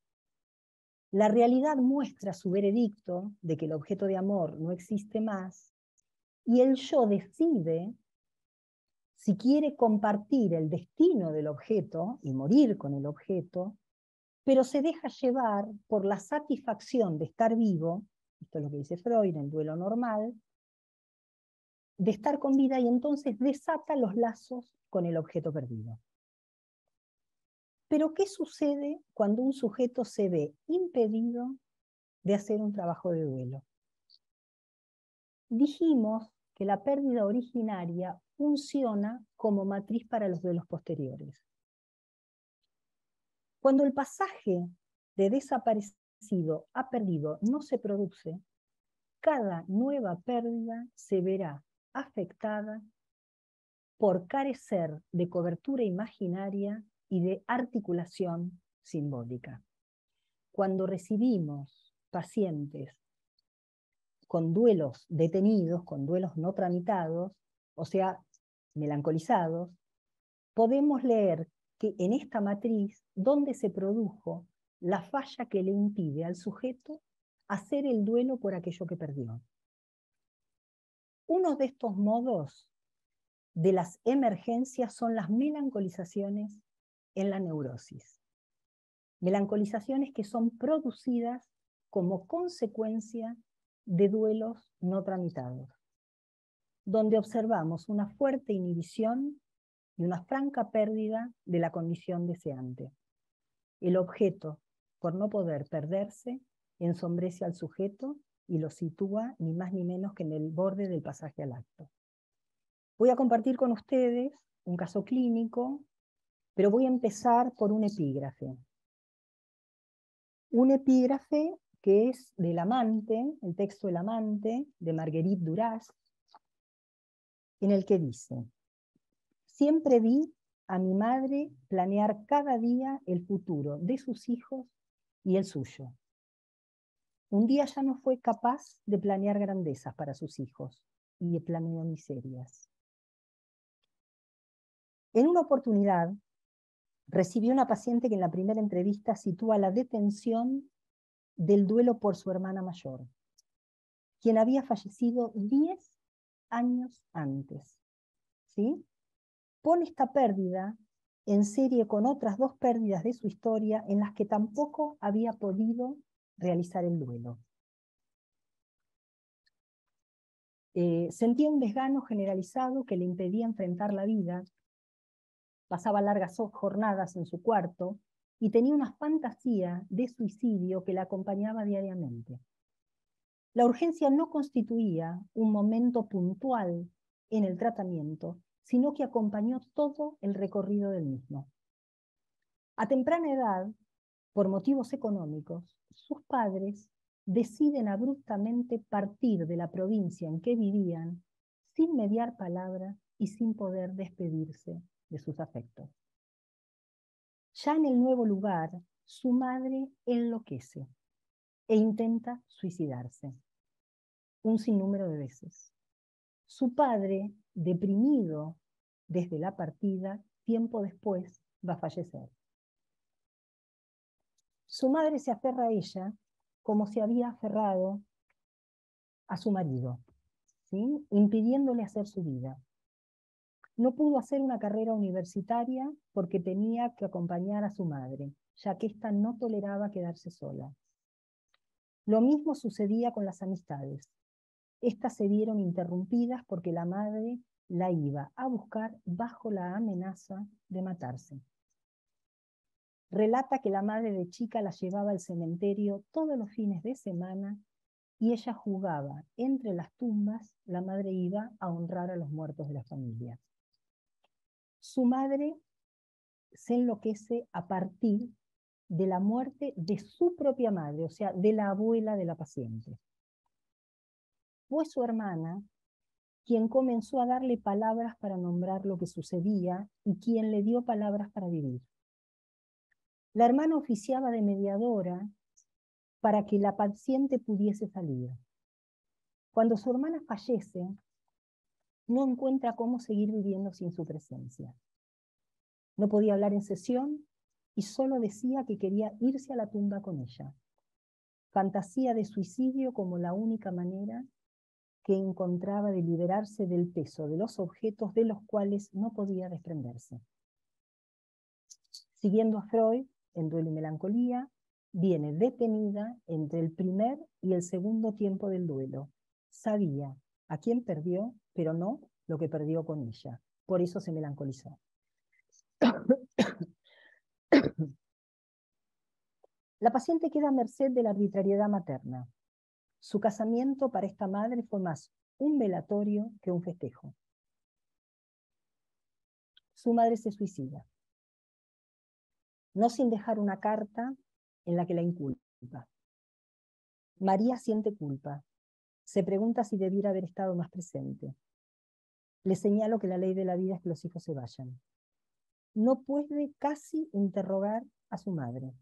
S2: La realidad muestra su veredicto de que el objeto de amor no existe más, y el yo decide si quiere compartir el destino del objeto y morir con el objeto, pero se deja llevar por la satisfacción de estar vivo, esto es lo que dice Freud en el duelo normal, de estar con vida, y entonces desata los lazos con el objeto perdido. Pero ¿qué sucede cuando un sujeto se ve impedido de hacer un trabajo de duelo? Dijimos que la pérdida originaria funciona como matriz para los duelos posteriores. Cuando el pasaje de desaparecido a perdido no se produce, cada nueva pérdida se verá afectada por carecer de cobertura imaginaria y de articulación simbólica. Cuando recibimos pacientes con duelos detenidos, con duelos no tramitados, o sea, melancolizados, podemos leer que en esta matriz, donde se produjo la falla que le impide al sujeto hacer el duelo por aquello que perdió. Uno de estos modos de las emergencias son las melancolizaciones en la neurosis. Melancolizaciones que son producidas como consecuencia de duelos no tramitados, donde observamos una fuerte inhibición y una franca pérdida de la condición deseante. El objeto, por no poder perderse, ensombrece al sujeto y lo sitúa ni más ni menos que en el borde del pasaje al acto. Voy a compartir con ustedes un caso clínico, pero voy a empezar por un epígrafe. Un epígrafe que es del Amante, el texto del Amante, de Marguerite Duras, en el que dice: siempre vi a mi madre planear cada día el futuro de sus hijos y el suyo. Un día ya no fue capaz de planear grandezas para sus hijos y planeó miserias. En una oportunidad, recibió una paciente que en la primera entrevista sitúa la detención del duelo por su hermana mayor, quien había fallecido 10 años antes. ¿Sí? Pone esta pérdida en serie con otras 2 pérdidas de su historia en las que tampoco había podido realizar el duelo. Sentía un desgano generalizado que le impedía enfrentar la vida, pasaba largas jornadas en su cuarto y tenía una fantasía de suicidio que la acompañaba diariamente. La urgencia no constituía un momento puntual en el tratamiento, sino que acompañó todo el recorrido del mismo. A temprana edad, por motivos económicos, sus padres deciden abruptamente partir de la provincia en que vivían sin mediar palabra y sin poder despedirse de sus afectos. Ya en el nuevo lugar, su madre enloquece e intenta suicidarse un sinnúmero de veces. Su padre, deprimido desde la partida, tiempo después va a fallecer. Su madre se aferra a ella como se había aferrado a su marido, ¿sí? Impidiéndole hacer su vida. No pudo hacer una carrera universitaria porque tenía que acompañar a su madre, ya que ésta no toleraba quedarse sola. Lo mismo sucedía con las amistades. Estas se vieron interrumpidas porque la madre la iba a buscar bajo la amenaza de matarse. Relata que la madre de chica la llevaba al cementerio todos los fines de semana y ella jugaba entre las tumbas, la madre iba a honrar a los muertos de la familia. Su madre se enloquece a partir de la muerte de su propia madre, o sea, de la abuela de la paciente. Fue su hermana quien comenzó a darle palabras para nombrar lo que sucedía y quien le dio palabras para vivir. La hermana oficiaba de mediadora para que la paciente pudiese salir. Cuando su hermana fallece, no encuentra cómo seguir viviendo sin su presencia. No podía hablar en sesión y solo decía que quería irse a la tumba con ella. Fantasía de suicidio como la única manera que encontraba de liberarse del peso de los objetos de los cuales no podía desprenderse. Siguiendo a Freud, en Duelo y Melancolía, viene detenida entre el primer y el segundo tiempo del duelo. Sabía a quién perdió, pero no lo que perdió con ella. Por eso se melancolizó. La paciente queda a merced de la arbitrariedad materna. Su casamiento para esta madre fue más un velatorio que un festejo. Su madre se suicida, no sin dejar una carta en la que la inculpa. María siente culpa. Se pregunta si debiera haber estado más presente. Le señalo que la ley de la vida es que los hijos se vayan. No puede casi interrogar a su madre,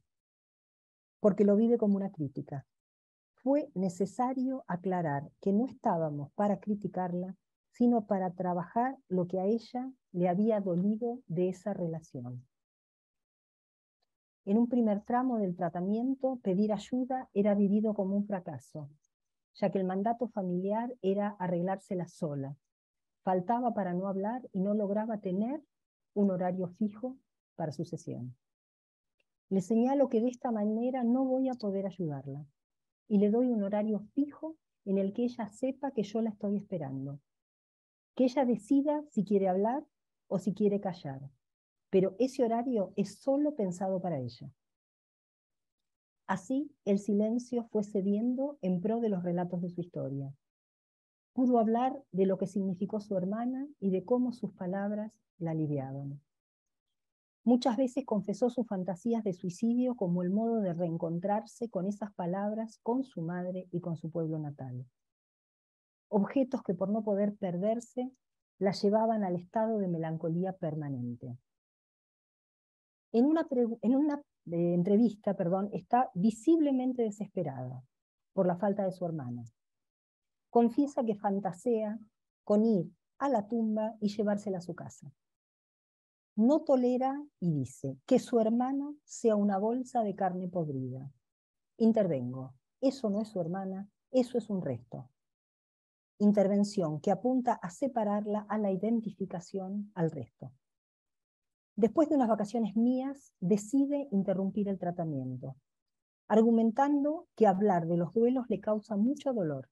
S2: porque lo vive como una crítica. Fue necesario aclarar que no estábamos para criticarla, sino para trabajar lo que a ella le había dolido de esa relación. En un primer tramo del tratamiento, pedir ayuda era vivido como un fracaso, ya que el mandato familiar era arreglársela sola. Faltaba para no hablar y no lograba tener un horario fijo para su sesión. Le señalo que de esta manera no voy a poder ayudarla y le doy un horario fijo en el que ella sepa que yo la estoy esperando. Que ella decida si quiere hablar o si quiere callar, pero ese horario es solo pensado para ella. Así, el silencio fue cediendo en pro de los relatos de su historia. Pudo hablar de lo que significó su hermana y de cómo sus palabras la aliviaban. Muchas veces confesó sus fantasías de suicidio como el modo de reencontrarse con esas palabras, con su madre y con su pueblo natal. Objetos que por no poder perderse, la llevaban al estado de melancolía permanente. En una entrevista, está visiblemente desesperada por la falta de su hermana. Confiesa que fantasea con ir a la tumba y llevársela a su casa. No tolera, y dice, que su hermana sea una bolsa de carne podrida. Intervengo. Eso no es su hermana, eso es un resto. Intervención que apunta a separarla, a la identificación, al resto. Después de unas vacaciones mías, decide interrumpir el tratamiento, argumentando que hablar de los duelos le causa mucho dolor.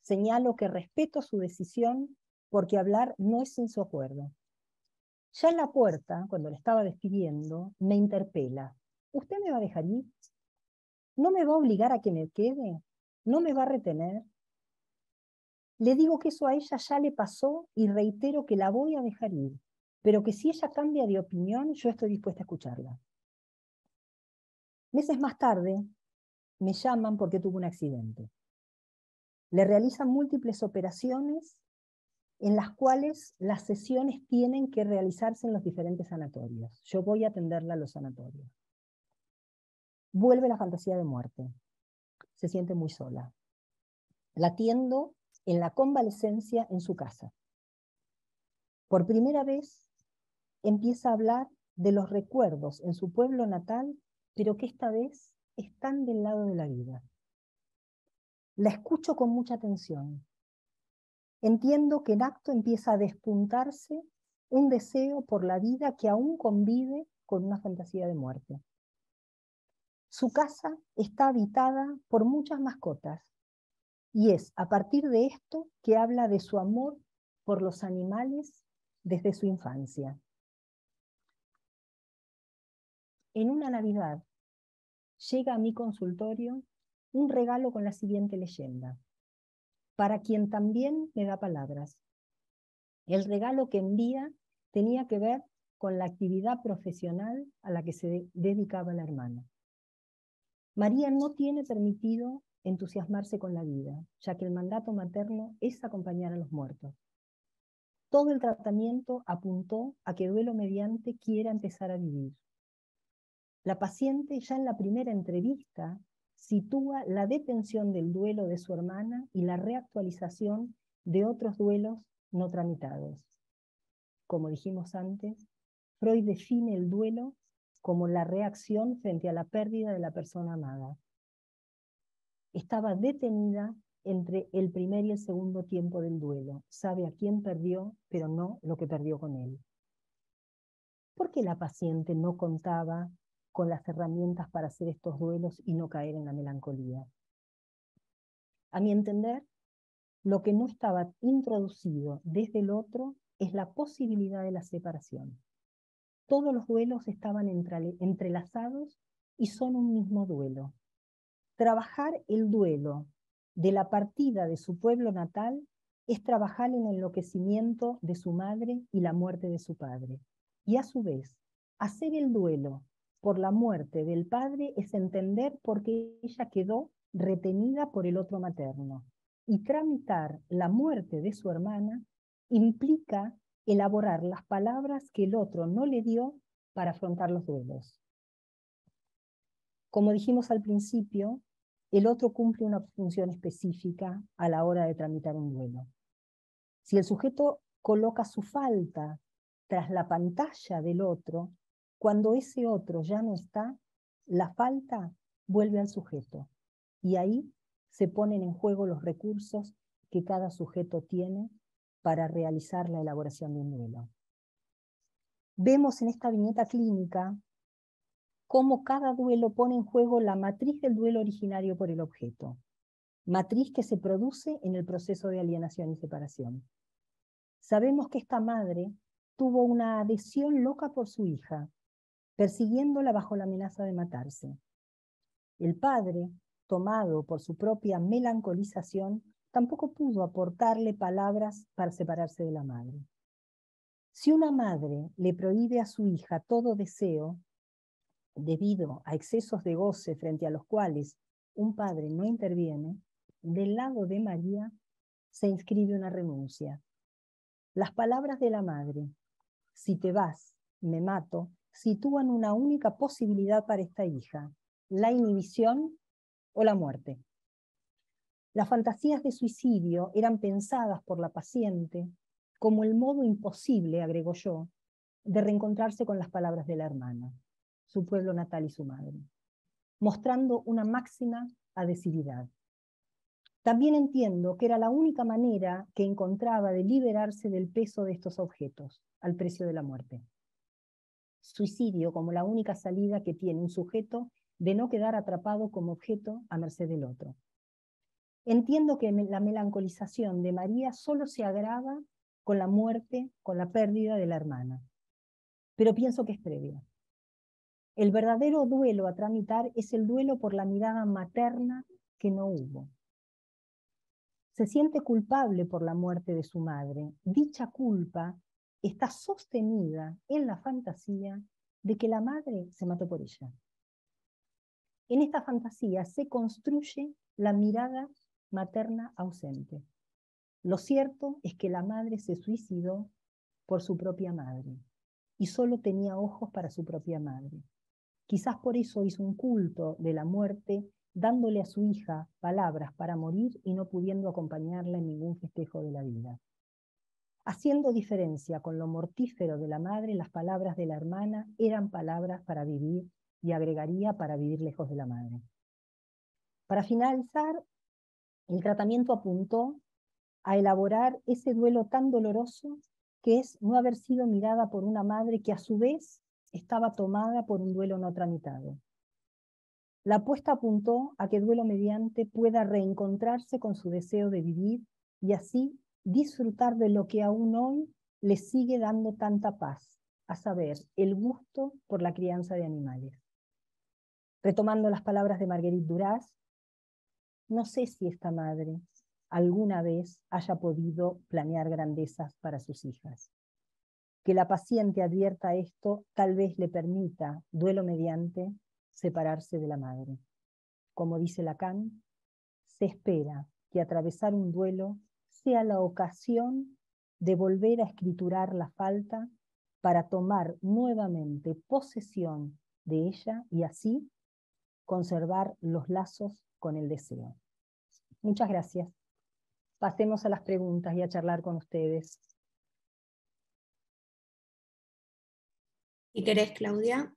S2: Señalo que respeto su decisión porque hablar no es sin su acuerdo. Ya en la puerta, cuando le estaba despidiendo, me interpela. ¿Usted me va a dejar ir? ¿No me va a obligar a que me quede? ¿No me va a retener? Le digo que eso a ella ya le pasó y reitero que la voy a dejar ir, pero que si ella cambia de opinión, yo estoy dispuesta a escucharla. Meses más tarde, me llaman porque tuvo un accidente. Le realizan múltiples operaciones en las cuales las sesiones tienen que realizarse en los diferentes sanatorios. Yo voy a atenderla a los sanatorios. Vuelve la fantasía de muerte. Se siente muy sola. La atiendo en la convalecencia en su casa. Por primera vez empieza a hablar de los recuerdos en su pueblo natal, pero que esta vez están del lado de la vida. La escucho con mucha atención. Entiendo que en acto empieza a despuntarse un deseo por la vida que aún convive con una fantasía de muerte. Su casa está habitada por muchas mascotas y es a partir de esto que habla de su amor por los animales desde su infancia. En una Navidad llega a mi consultorio un regalo con la siguiente leyenda, para quien también me da palabras. El regalo que envía tenía que ver con la actividad profesional a la que se dedicaba la hermana. María no tiene permitido entusiasmarse con la vida, ya que el mandato materno es acompañar a los muertos. Todo el tratamiento apuntó a que duelo mediante quiera empezar a vivir. La paciente ya en la primera entrevista sitúa la detención del duelo de su hermana y la reactualización de otros duelos no tramitados. Como dijimos antes, Freud define el duelo como la reacción frente a la pérdida de la persona amada. Estaba detenida entre el primer y el segundo tiempo del duelo. Sabe a quién perdió, pero no lo que perdió con él. ¿Por qué la paciente no contaba con las herramientas para hacer estos duelos y no caer en la melancolía? A mi entender, lo que no estaba introducido desde el otro es la posibilidad de la separación. Todos los duelos estaban entrelazados y son un mismo duelo. Trabajar el duelo de la partida de su pueblo natal es trabajar en el enloquecimiento de su madre y la muerte de su padre. Y a su vez, hacer el duelo por la muerte del padre es entender por qué ella quedó retenida por el otro materno. Y tramitar la muerte de su hermana implica elaborar las palabras que el otro no le dio para afrontar los duelos. Como dijimos al principio, el otro cumple una función específica a la hora de tramitar un duelo. Si el sujeto coloca su falta tras la pantalla del otro, cuando ese otro ya no está, la falta vuelve al sujeto. Y ahí se ponen en juego los recursos que cada sujeto tiene para realizar la elaboración de un duelo. Vemos en esta viñeta clínica cómo cada duelo pone en juego la matriz del duelo originario por el objeto, matriz que se produce en el proceso de alienación y separación. Sabemos que esta madre tuvo una adhesión loca por su hija, persiguiéndola bajo la amenaza de matarse. El padre, tomado por su propia melancolización, tampoco pudo aportarle palabras para separarse de la madre. Si una madre le prohíbe a su hija todo deseo, debido a excesos de goce frente a los cuales un padre no interviene, del lado de María se inscribe una renuncia. Las palabras de la madre, si te vas, me mato, sitúan una única posibilidad para esta hija, la inhibición o la muerte. Las fantasías de suicidio eran pensadas por la paciente como el modo imposible, agregó yo, de reencontrarse con las palabras de la hermana, su pueblo natal y su madre, mostrando una máxima adhesividad. También entiendo que era la única manera que encontraba de liberarse del peso de estos objetos, al precio de la muerte. Suicidio como la única salida que tiene un sujeto de no quedar atrapado como objeto a merced del otro. Entiendo que la melancolización de María solo se agrava con la muerte, con la pérdida de la hermana. Pero pienso que es previo. El verdadero duelo a tramitar es el duelo por la mirada materna que no hubo. Se siente culpable por la muerte de su madre. Dicha culpa está sostenida en la fantasía de que la madre se mató por ella. En esta fantasía se construye la mirada materna ausente. Lo cierto es que la madre se suicidó por su propia madre y solo tenía ojos para su propia madre. Quizás por eso hizo un culto de la muerte, dándole a su hija palabras para morir y no pudiendo acompañarla en ningún festejo de la vida. Haciendo diferencia con lo mortífero de la madre, las palabras de la hermana eran palabras para vivir y agregaría para vivir lejos de la madre. Para finalizar, el tratamiento apuntó a elaborar ese duelo tan doloroso que es no haber sido mirada por una madre que a su vez estaba tomada por un duelo no tramitado. La apuesta apuntó a que Duelo Mediante pueda reencontrarse con su deseo de vivir y así disfrutar de lo que aún hoy le sigue dando tanta paz, a saber, el gusto por la crianza de animales. Retomando las palabras de Marguerite Duras, no sé si esta madre alguna vez haya podido planear grandezas para sus hijas. Que la paciente advierta esto tal vez le permita, duelo mediante, separarse de la madre. Como dice Lacan, se espera que atravesar un duelo sea la ocasión de volver a escriturar la falta para tomar nuevamente posesión de ella y así conservar los lazos con el deseo. Muchas gracias. Pasemos a las preguntas y a charlar con ustedes.
S3: Si querés, Claudia,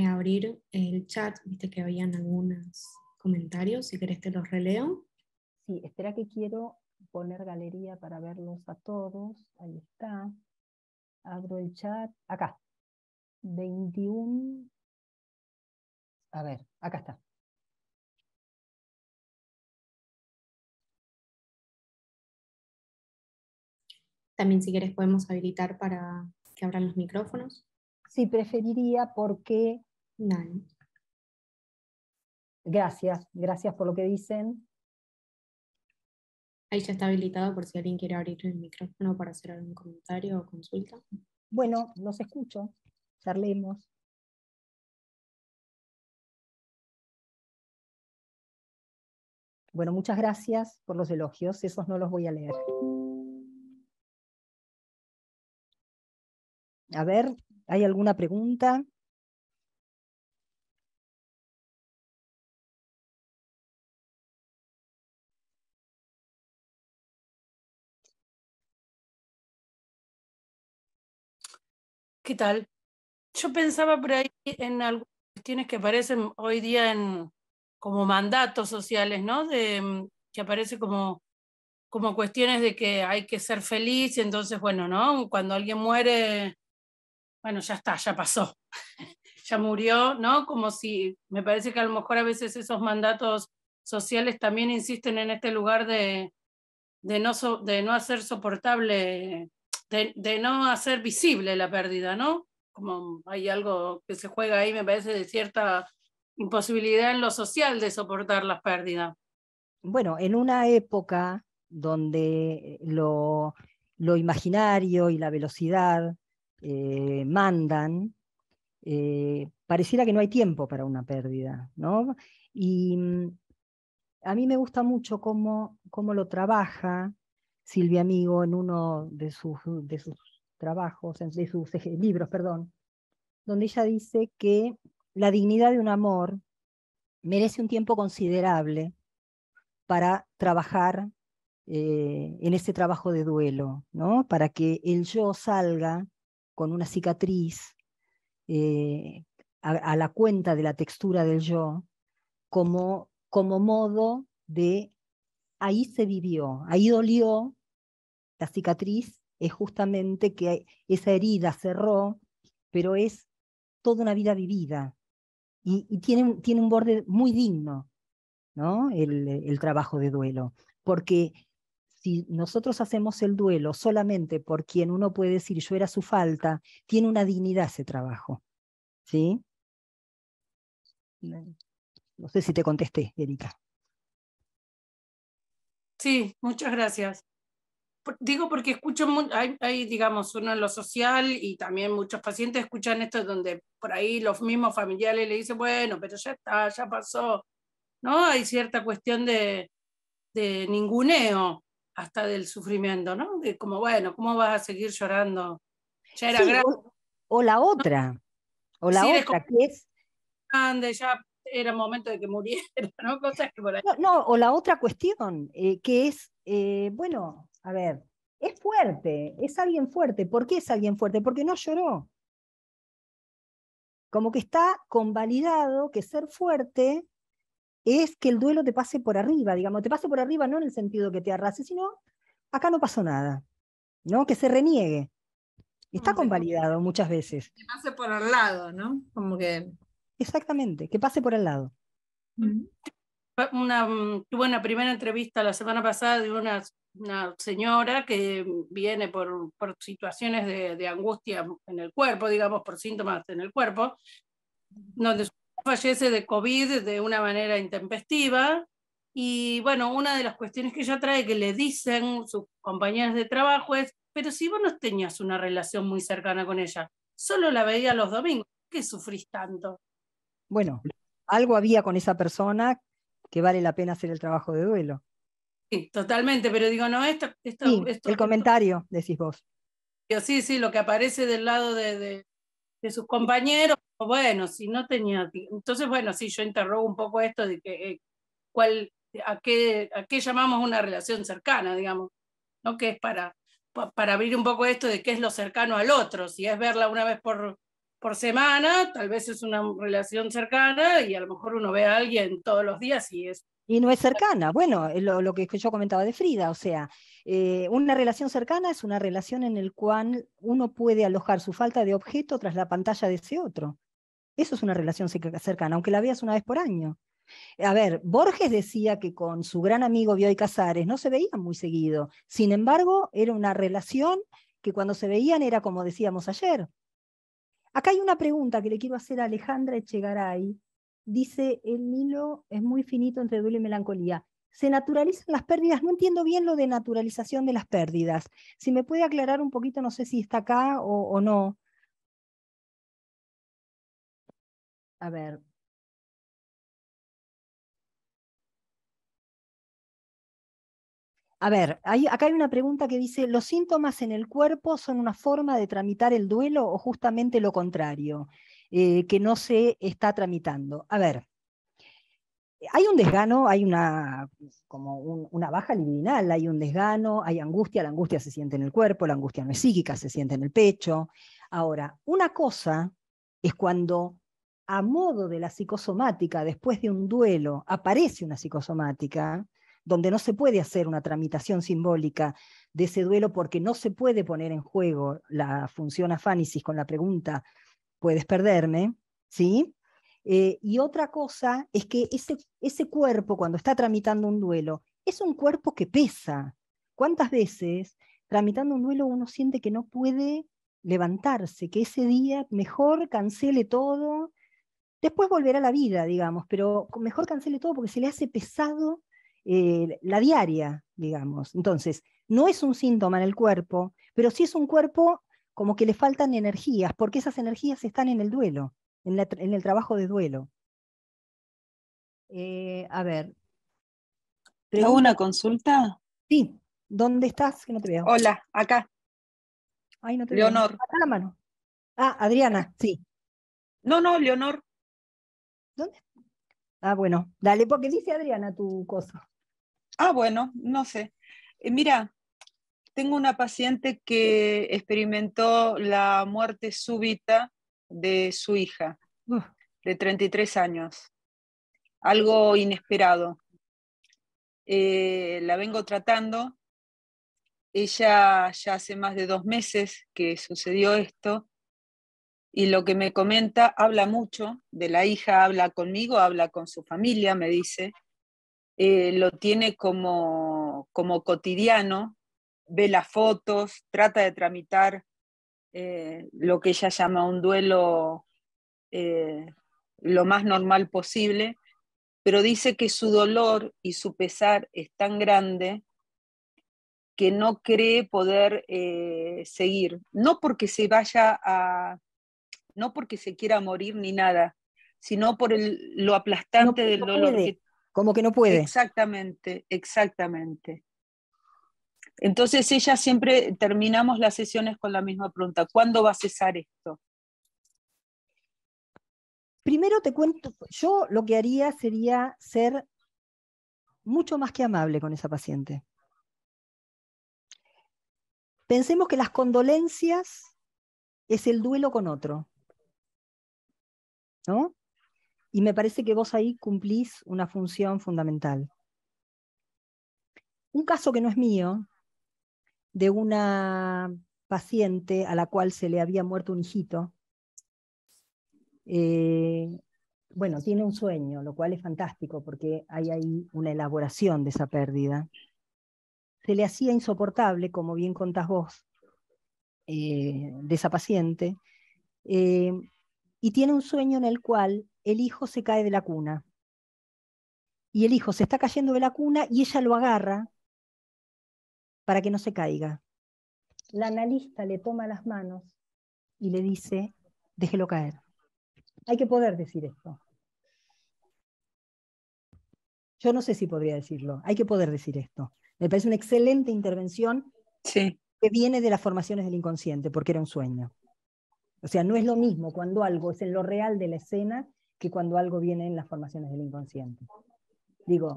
S3: abrir el chat, viste que habían algunos comentarios, si querés te los releo.
S2: Sí, espera que quiero poner galería para verlos a todos. Ahí está. Abro el chat. Acá. 21. A ver, acá está.
S3: También si querés podemos habilitar para que abran los micrófonos.
S2: Sí, preferiría porque...
S3: Dale.
S2: Gracias por lo que dicen.
S3: Ahí ya está habilitado por si alguien quiere abrir el micrófono para hacer algún comentario o consulta.
S2: Bueno, los escucho. Charlemos. Bueno, muchas gracias por los elogios. Esos no los voy a leer. A ver, ¿hay alguna pregunta?
S4: ¿Qué tal? Yo pensaba por ahí en algunas cuestiones que aparecen hoy día como mandatos sociales, ¿no? Que aparece como cuestiones de que hay que ser feliz, y entonces, bueno, ¿no? Cuando alguien muere, bueno, ya está, ya pasó, ya murió, ¿no? Como si, me parece que a lo mejor a veces esos mandatos sociales también insisten en este lugar de no hacer soportable, de no hacer visible la pérdida, ¿no? Como hay algo que se juega ahí, me parece, de cierta imposibilidad en lo social de soportar las pérdidas.
S2: Bueno, en una época donde lo imaginario y la velocidad mandan, pareciera que no hay tiempo para una pérdida, ¿no? Y a mí me gusta mucho cómo lo trabaja Silvia Amigo en uno de sus trabajos, de sus libros, perdón, donde ella dice que la dignidad de un amor merece un tiempo considerable para trabajar en ese trabajo de duelo, ¿no? Para que el yo salga con una cicatriz a la cuenta de la textura del yo, como modo de ahí se vivió, ahí dolió, la cicatriz es justamente que esa herida cerró, pero es toda una vida vivida y tiene un borde muy digno, ¿no? El trabajo de duelo, porque si nosotros hacemos el duelo solamente por quien uno puede decir yo era su falta, tiene una dignidad ese trabajo, ¿sí? No sé si te contesté, Erika.
S4: Sí, muchas gracias. Digo porque escucho, hay, digamos, uno en lo social y también muchos pacientes escuchan esto donde por ahí los mismos familiares le dicen, bueno, pero ya está, ya pasó, ¿no? Hay cierta cuestión de ninguneo hasta del sufrimiento, ¿no? De como, bueno, ¿cómo vas a seguir llorando? Ya era
S2: Sí,
S4: grande.
S2: o la otra,
S4: Sí, eres como
S2: que es...
S4: grande, ya era momento de que muriera, ¿no? Cosas que por ahí...
S2: No, o la otra cuestión, que es, bueno, a ver, es fuerte, es alguien fuerte. ¿Por qué es alguien fuerte? Porque no lloró. Como que está convalidado que ser fuerte es que el duelo te pase por arriba, digamos, te pase por arriba no en el sentido que te arrase, sino acá no pasó nada, ¿no? Que se reniegue. Está
S5: Como que
S2: convalidado muchas veces.
S5: pase por al lado, ¿no? Como que...
S2: Exactamente, que pase por al lado.
S4: Tuve una primera entrevista la semana pasada de una señora que viene por situaciones de angustia en el cuerpo, digamos, por síntomas en el cuerpo, donde fallece de COVID de una manera intempestiva. Y bueno, una de las cuestiones que ella trae que le dicen sus compañeras de trabajo es, pero si vos no tenías una relación muy cercana con ella, solo la veía los domingos, ¿por qué sufrís tanto?
S2: Bueno, algo había con esa persona que vale la pena hacer el trabajo de duelo.
S4: Sí, totalmente, pero digo, no,
S2: Sí, el comentario, decís vos.
S4: Sí, sí, lo que aparece del lado de sus compañeros, bueno, si no tenía... Entonces, bueno, sí, yo interrogo un poco esto de que a qué llamamos una relación cercana, digamos, ¿no? Que es para abrir un poco esto de qué es lo cercano al otro, si es verla una vez por semana, tal vez es una relación cercana y a lo mejor uno ve a alguien todos los días y es...
S2: Y no es cercana. Bueno, lo que yo comentaba de Frida, o sea, una relación cercana es una relación en la cual uno puede alojar su falta de objeto tras la pantalla de ese otro. Eso es una relación cercana, aunque la veas una vez por año. A ver, Borges decía que con su gran amigo Bioy Casares no se veían muy seguido. Sin embargo, era una relación que cuando se veían era como decíamos ayer. Acá hay una pregunta que le quiero hacer a Alejandra Echegaray. Dice, el hilo es muy finito entre duelo y melancolía. ¿Se naturalizan las pérdidas? No entiendo bien lo de naturalización de las pérdidas. Si me puede aclarar un poquito, no sé si está acá o no. A ver. A ver, acá hay una pregunta que dice, ¿los síntomas en el cuerpo son una forma de tramitar el duelo o justamente lo contrario, que no se está tramitando? A ver, hay un desgano, hay una baja libidinal, hay un desgano, hay angustia, la angustia se siente en el cuerpo, la angustia no es psíquica, se siente en el pecho. Ahora, una cosa es cuando a modo de la psicosomática, después de un duelo, aparece una psicosomática, donde no se puede hacer una tramitación simbólica de ese duelo porque no se puede poner en juego la función afánisis con la pregunta, ¿puedes perderme? ¿Sí? Y otra cosa es que ese cuerpo, cuando está tramitando un duelo, es un cuerpo que pesa. ¿Cuántas veces tramitando un duelo uno siente que no puede levantarse, que ese día mejor cancele todo, después volverá a la vida, digamos, pero mejor cancele todo porque se le hace pesado la diaria, digamos? Entonces, no es un síntoma en el cuerpo, pero sí es un cuerpo como que le faltan energías, porque esas energías están en el duelo, en el trabajo de duelo. A ver.
S6: ¿Hago una consulta?
S2: Sí, ¿dónde estás? Que no te veo.
S6: Hola, acá.
S2: Ay, no te
S6: Leonor.
S2: veo. Acá la mano. Ah, Adriana, sí.
S6: No, Leonor.
S2: ¿Dónde? Ah, bueno, dale, porque dice Adriana tu cosa.
S6: Ah, bueno, no sé. Mira, tengo una paciente que experimentó la muerte súbita de su hija, de 33 años. Algo inesperado. La vengo tratando. Ella ya hace más de 2 meses que sucedió esto. Y lo que me comenta, habla mucho de la hija, habla conmigo, habla con su familia, me dice. Lo tiene como cotidiano, ve las fotos, trata de tramitar lo que ella llama un duelo lo más normal posible, pero dice que su dolor y su pesar es tan grande que no cree poder seguir, no porque se vaya no porque se quiera morir ni nada, sino por lo aplastante del dolor.
S2: Puede, como que no puede.
S6: Exactamente, exactamente. Entonces ella siempre terminamos las sesiones con la misma pregunta, ¿cuándo va a cesar esto?
S2: Primero te cuento, yo lo que haría sería ser mucho más que amable con esa paciente. Pensemos que las condolencias es el duelo con otro, ¿no? Y me parece que vos ahí cumplís una función fundamental. Un caso que no es mío, de una paciente a la cual se le había muerto un hijito. Bueno, tiene un sueño, lo cual es fantástico porque hay ahí una elaboración de esa pérdida. Se le hacía insoportable, como bien contás vos, de esa paciente, y tiene un sueño en el cual el hijo se cae de la cuna. Y el hijo se está cayendo de la cuna y ella lo agarra para que no se caiga. La analista le toma las manos y le dice, déjelo caer. Hay que poder decir esto. Yo no sé si podría decirlo, hay que poder decir esto. Me parece una excelente intervención
S6: Sí.
S2: que viene de las formaciones del inconsciente, porque era un sueño. O sea, no es lo mismo cuando algo es en lo real de la escena que cuando algo viene en las formaciones del inconsciente. Digo,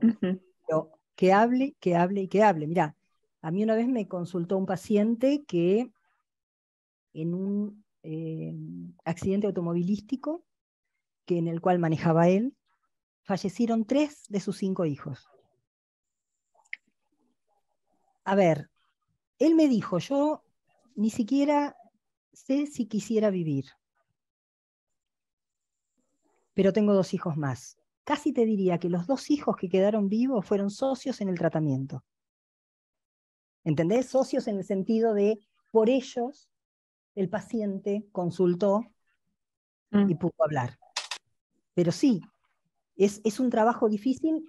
S2: pero que hable, que hable y que hable. Mirá, a mí una vez me consultó un paciente que en un accidente automovilístico en el cual manejaba él, fallecieron 3 de sus 5 hijos. A ver, él me dijo, yo ni siquiera sé si quisiera vivir, pero tengo 2 hijos más. Casi te diría que los 2 hijos que quedaron vivos fueron socios en el tratamiento. ¿Entendés? Socios en el sentido de, por ellos, el paciente consultó y pudo hablar. Pero sí, es un trabajo difícil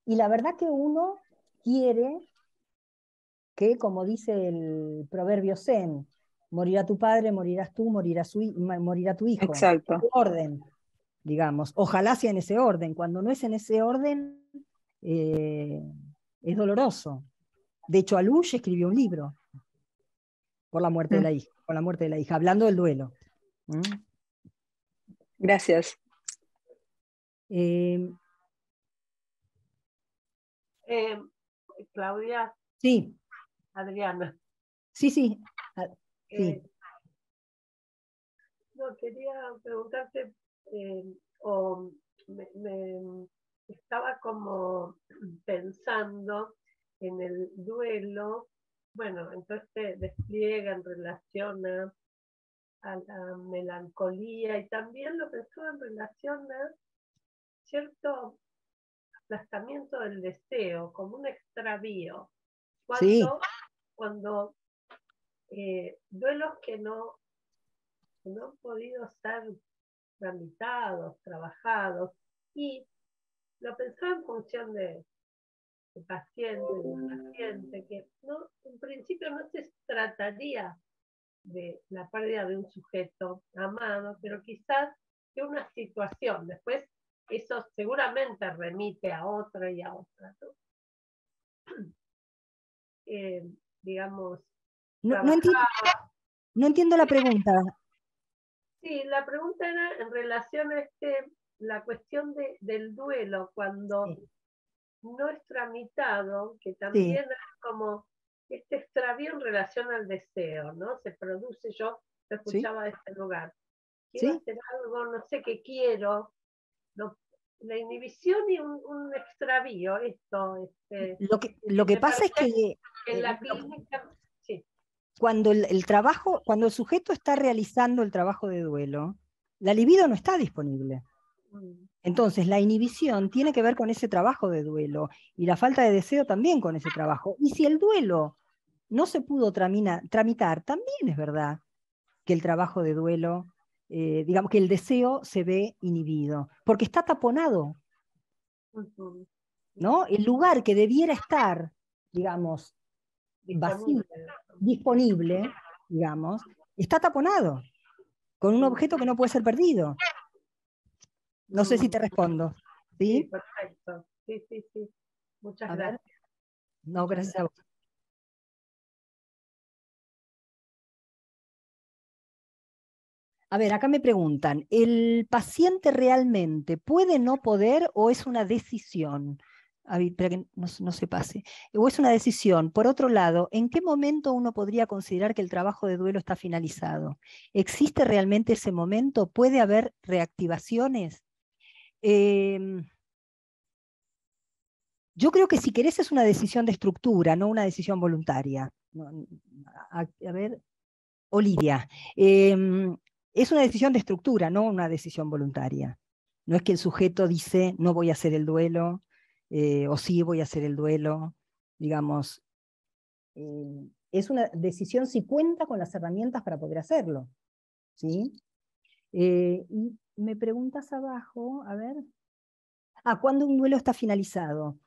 S2: y la verdad que uno quiere que, como dice el proverbio Zen, morirá tu padre, morirás tú, morirá tu hijo.
S6: Exacto.
S2: En orden, digamos. Ojalá sea en ese orden. Cuando no es en ese orden, es doloroso. De hecho, Alush escribió un libro por la muerte de la hija, con la muerte de la hija, hablando del duelo.
S6: Gracias.
S7: Claudia.
S2: Sí.
S7: Adriana.
S2: Sí. Sí.
S7: No, quería preguntarte, me estaba como pensando en el duelo, bueno, entonces se despliega en relación a la melancolía y también lo pensaba en relación a cierto aplastamiento del deseo, como un extravío. Cuando duelos que no han podido ser tramitados, trabajados, y lo pensaba en función de paciente, de un paciente, que no, en principio no se trataría de la pérdida de un sujeto amado, pero quizás de una situación. Después eso seguramente remite a otra y a otra, ¿no? Digamos,
S2: no entiendo la pregunta.
S7: Sí, la pregunta era en relación a la cuestión del duelo, cuando no es tramitado, que también es como este extravío en relación al deseo, ¿no? Se produce, yo lo escuchaba de este lugar. Quiero hacer algo, no sé qué quiero. No, la inhibición y un extravío, esto.
S2: Lo que pasa es que
S7: en la clínica, sí.
S2: Cuando cuando el sujeto está realizando el trabajo de duelo, la libido no está disponible. Entonces, la inhibición tiene que ver con ese trabajo de duelo y la falta de deseo también con ese trabajo. Y si el duelo no se pudo tramitar, también es verdad que el trabajo de duelo, digamos que el deseo se ve inhibido, porque está taponado, ¿no? El lugar que debiera estar, digamos, vacío, disponible, digamos, está taponado con un objeto que no puede ser perdido. No sé si te respondo. ¿Sí?
S7: Sí, perfecto. Sí. Muchas gracias.
S2: No, gracias a vos. A ver, acá me preguntan, ¿el paciente realmente puede no poder o es una decisión? Para que no se pase. ¿O es una decisión? Por otro lado, ¿en qué momento uno podría considerar que el trabajo de duelo está finalizado? ¿Existe realmente ese momento? ¿Puede haber reactivaciones? Yo creo que si querés es una decisión de estructura, no una decisión voluntaria. A ver, Olivia, es una decisión de estructura, no una decisión voluntaria. No es que el sujeto dice, no voy a hacer el duelo, o sí voy a hacer el duelo, digamos. Es una decisión si cuenta con las herramientas para poder hacerlo. ¿Sí? Y me preguntas abajo, a ver. ¿Cuándo un duelo está finalizado?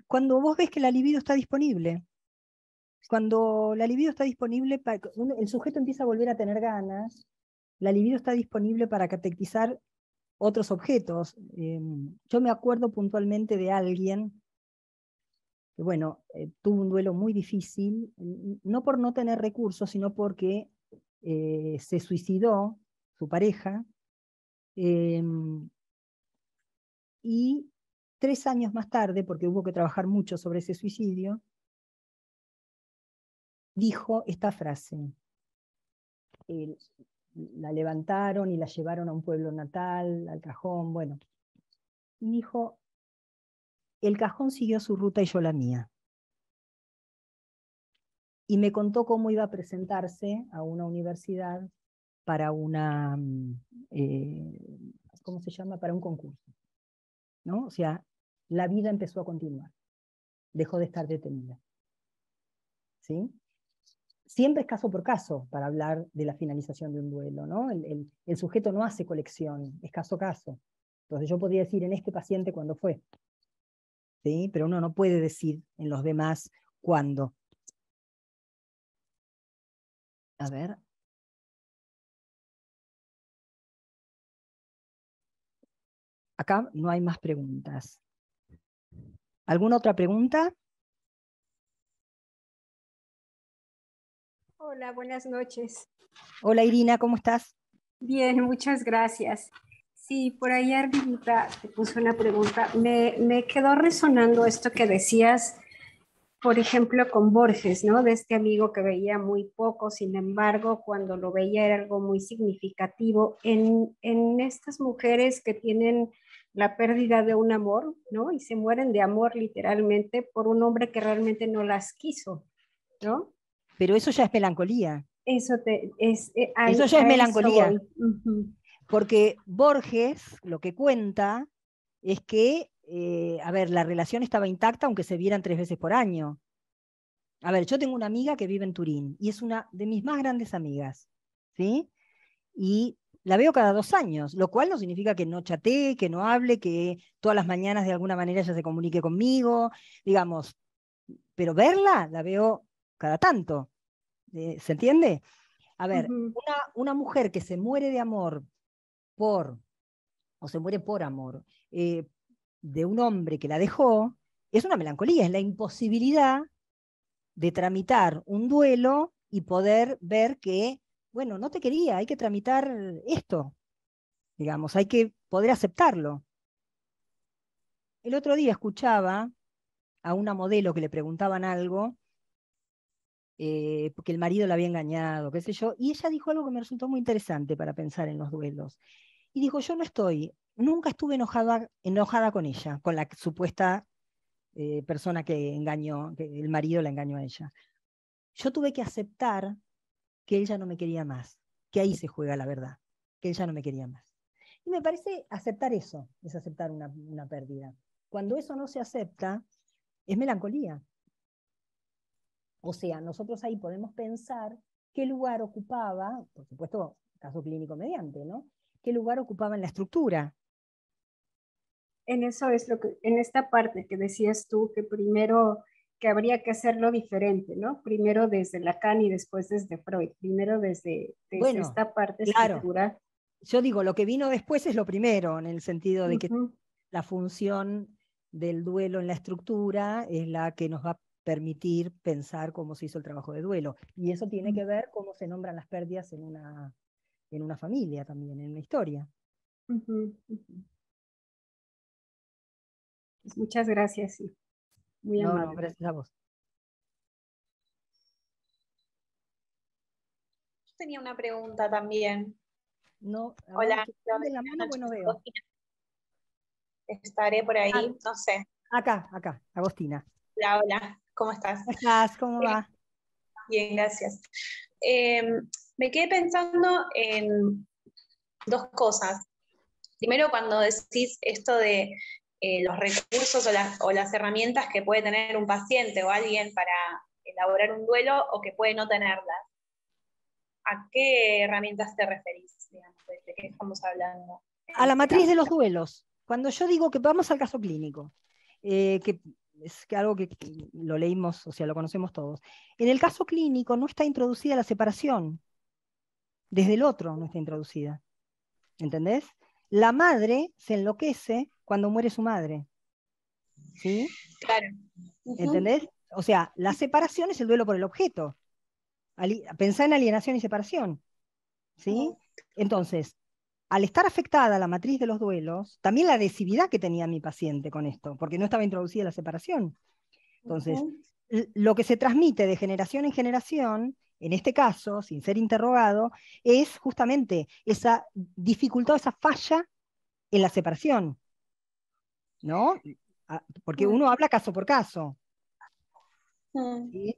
S2: Cuando vos ves que la libido está disponible. Cuando la libido está disponible, el sujeto empieza a volver a tener ganas, la libido está disponible para catequizar otros objetos. Yo me acuerdo puntualmente de alguien que, bueno, tuvo un duelo muy difícil, no por no tener recursos, sino porque se suicidó su pareja, y 3 años más tarde, porque hubo que trabajar mucho sobre ese suicidio, dijo esta frase. La levantaron y la llevaron a un pueblo natal, al cajón, bueno. Y dijo, el cajón siguió su ruta y yo la mía. Y me contó cómo iba a presentarse a una universidad para una, ¿cómo se llama? Para un concurso. ¿No? O sea, la vida empezó a continuar. Dejó de estar detenida. ¿Sí? Siempre es caso por caso para hablar de la finalización de un duelo, ¿no? El sujeto no hace colección, es caso a caso. Entonces yo podría decir en este paciente cuándo fue, ¿sí? Pero uno no puede decir en los demás cuándo. A ver. Acá no hay más preguntas. ¿Alguna otra pregunta?
S8: Hola, buenas noches.
S2: Hola Irina, ¿cómo estás?
S8: Bien, muchas gracias. Sí, por ahí arribita te puse una pregunta. Me quedó resonando esto que decías, por ejemplo, con Borges, ¿no? De este amigo que veía muy poco, sin embargo, cuando lo veía era algo muy significativo. En estas mujeres que tienen la pérdida de un amor, ¿no? Y se mueren de amor literalmente por un hombre que realmente no las quiso, ¿no?
S2: Pero eso ya es melancolía.
S8: Eso
S2: Eso ya es
S8: a eso
S2: melancolía.
S8: voy. Uh-huh.
S2: Porque Borges lo que cuenta es que, a ver, la relación estaba intacta aunque se vieran 3 veces por año. A ver, yo tengo una amiga que vive en Turín y es una de mis más grandes amigas, ¿sí? Y la veo cada 2 años, lo cual no significa que no chatee, que no hable, que todas las mañanas de alguna manera ella se comunique conmigo, digamos, pero verla la veo cada tanto, ¿se entiende? A ver, una mujer que se muere de amor o se muere por amor, de un hombre que la dejó, es una melancolía, es la imposibilidad de tramitar un duelo y poder ver que, bueno, no te quería, hay que tramitar esto, digamos, hay que poder aceptarlo. El otro día escuchaba a una modelo que le preguntaban algo, porque el marido la había engañado, qué sé yo, y ella dijo algo que me resultó muy interesante para pensar en los duelos. Y dijo, yo nunca estuve enojada con ella, con la supuesta persona que engañó, que el marido la engañó a ella. Yo tuve que aceptar que él ya no me quería más, que ahí se juega la verdad, que él ya no me quería más. Y me parece aceptar eso, es aceptar una pérdida. Cuando eso no se acepta, es melancolía. O sea, nosotros ahí podemos pensar qué lugar ocupaba, por supuesto, caso clínico mediante, ¿no? ¿Qué lugar ocupaba en la estructura?
S8: En eso es en esta parte que decías tú, que primero que habría que hacerlo diferente, ¿no? Primero desde Lacan y después desde Freud, primero desde
S2: Bueno,
S8: esta parte
S2: claro.
S8: estructural.
S2: Yo digo, lo que vino después es lo primero, en el sentido de que la función del duelo en la estructura es la que nos va a permitir pensar cómo se hizo el trabajo de duelo. Y eso tiene que ver cómo se nombran las pérdidas en una familia también, en una historia.
S8: Pues muchas gracias, sí. Muy amable.
S2: No, gracias a vos.
S9: Yo tenía una pregunta también.
S2: No,
S9: hola,
S2: de la mano, bueno, veo.
S9: Estaré por ahí, no sé.
S2: Acá, Agostina.
S9: Hola, hola, ¿cómo estás?
S2: ¿Cómo estás? ¿Cómo va?
S9: Bien, gracias. Me quedé pensando en dos cosas. Primero, cuando decís esto de los recursos o las herramientas que puede tener un paciente o alguien para elaborar un duelo o que puede no tenerlas. ¿A qué herramientas te referís? Digamos, ¿de qué estamos hablando?
S2: A la matriz de los duelos. Cuando yo digo que vamos al caso clínico, que es algo que lo leímos, o sea, lo conocemos todos. En el caso clínico no está introducida la separación. Desde el otro no está introducida. ¿Entendés? La madre se enloquece cuando muere su madre. ¿Sí?
S9: Claro.
S2: ¿Entendés? O sea, la separación es el duelo por el objeto. Pensá en alienación y separación. ¿Sí? Entonces, al estar afectada la matriz de los duelos, también la adhesividad que tenía mi paciente con esto, porque no estaba introducida la separación. Entonces, lo que se transmite de generación en generación, en este caso, sin ser interrogado, es justamente esa dificultad, esa falla en la separación, ¿no? Porque uno habla caso por caso. ¿Sí?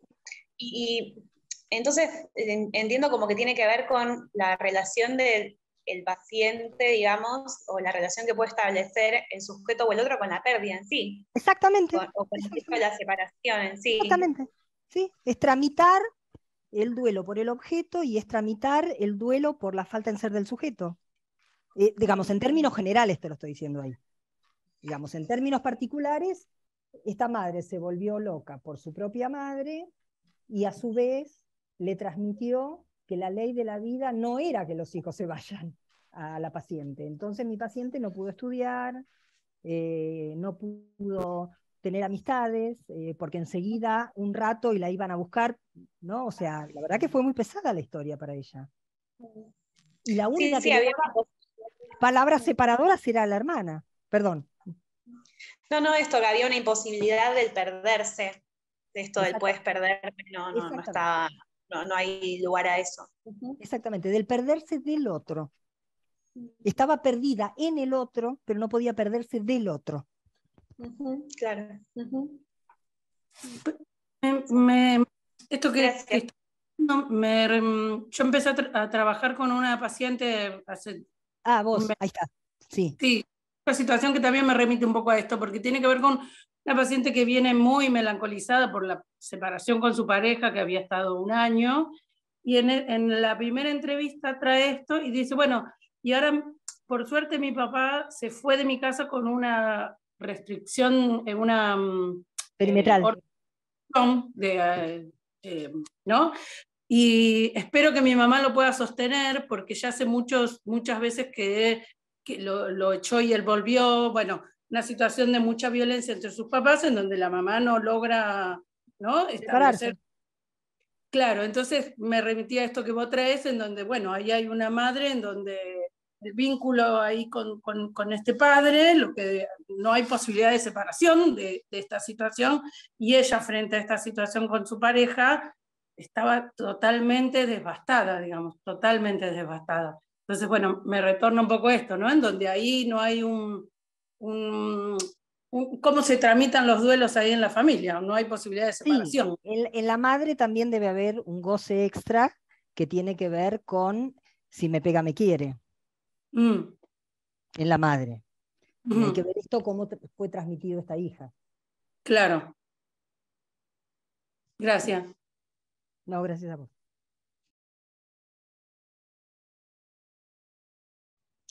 S9: Y entonces entiendo como que tiene que ver con la relación del paciente, digamos, o la relación que puede establecer el sujeto o el otro con la pérdida en sí.
S2: Exactamente.
S9: O con la separación en sí.
S2: Exactamente. ¿Sí? Es tramitar el duelo por el objeto y es tramitar el duelo por la falta en ser del sujeto. Digamos, en términos generales te lo estoy diciendo ahí. Digamos, en términos particulares, esta madre se volvió loca por su propia madre y a su vez le transmitió que la ley de la vida no era que los hijos se vayan a la paciente. Entonces mi paciente no pudo estudiar, no pudo tener amistades, porque enseguida un rato y la iban a buscar, ¿no? O sea, la verdad que fue muy pesada la historia para ella. Y la única que le daba palabras separadoras era la hermana. Perdón.
S9: No, esto, que había una imposibilidad del perderse, de esto del puedes perder, no hay lugar a eso.
S2: Exactamente, del perderse del otro. Estaba perdida en el otro, pero no podía perderse del otro.
S9: Claro.
S4: Esto yo empecé a trabajar con una paciente hace...
S2: vos, ahí está. Sí.
S4: Sí, una situación que también me remite un poco a esto, porque tiene que ver con una paciente que viene muy melancolizada por la separación con su pareja, que había estado un año, y en la primera entrevista trae esto y dice, bueno, y ahora, por suerte, mi papá se fue de mi casa con una restricción, una...
S2: perimetral.
S4: ¿No? Y espero que mi mamá lo pueda sostener, porque ya hace muchas veces que lo echó y él volvió, bueno, una situación de mucha violencia entre sus papás, en donde la mamá no logra, ¿no?, establecer. Claro, entonces me remitía a esto que vos traes, en donde, bueno, ahí hay una madre, en donde el vínculo ahí con este padre, lo que no hay posibilidad de separación de esta situación, y ella frente a esta situación con su pareja estaba totalmente devastada, digamos, totalmente devastada. Entonces, bueno, me retorna un poco esto, ¿no? En donde ahí no hay cómo se tramitan los duelos ahí en la familia, no hay posibilidad de separación.
S2: Sí, en la madre también debe haber un goce extra que tiene que ver con si me pega, me quiere. En la madre. Y hay que ver esto cómo fue transmitido esta hija.
S4: Claro. Gracias.
S2: No, gracias a vos.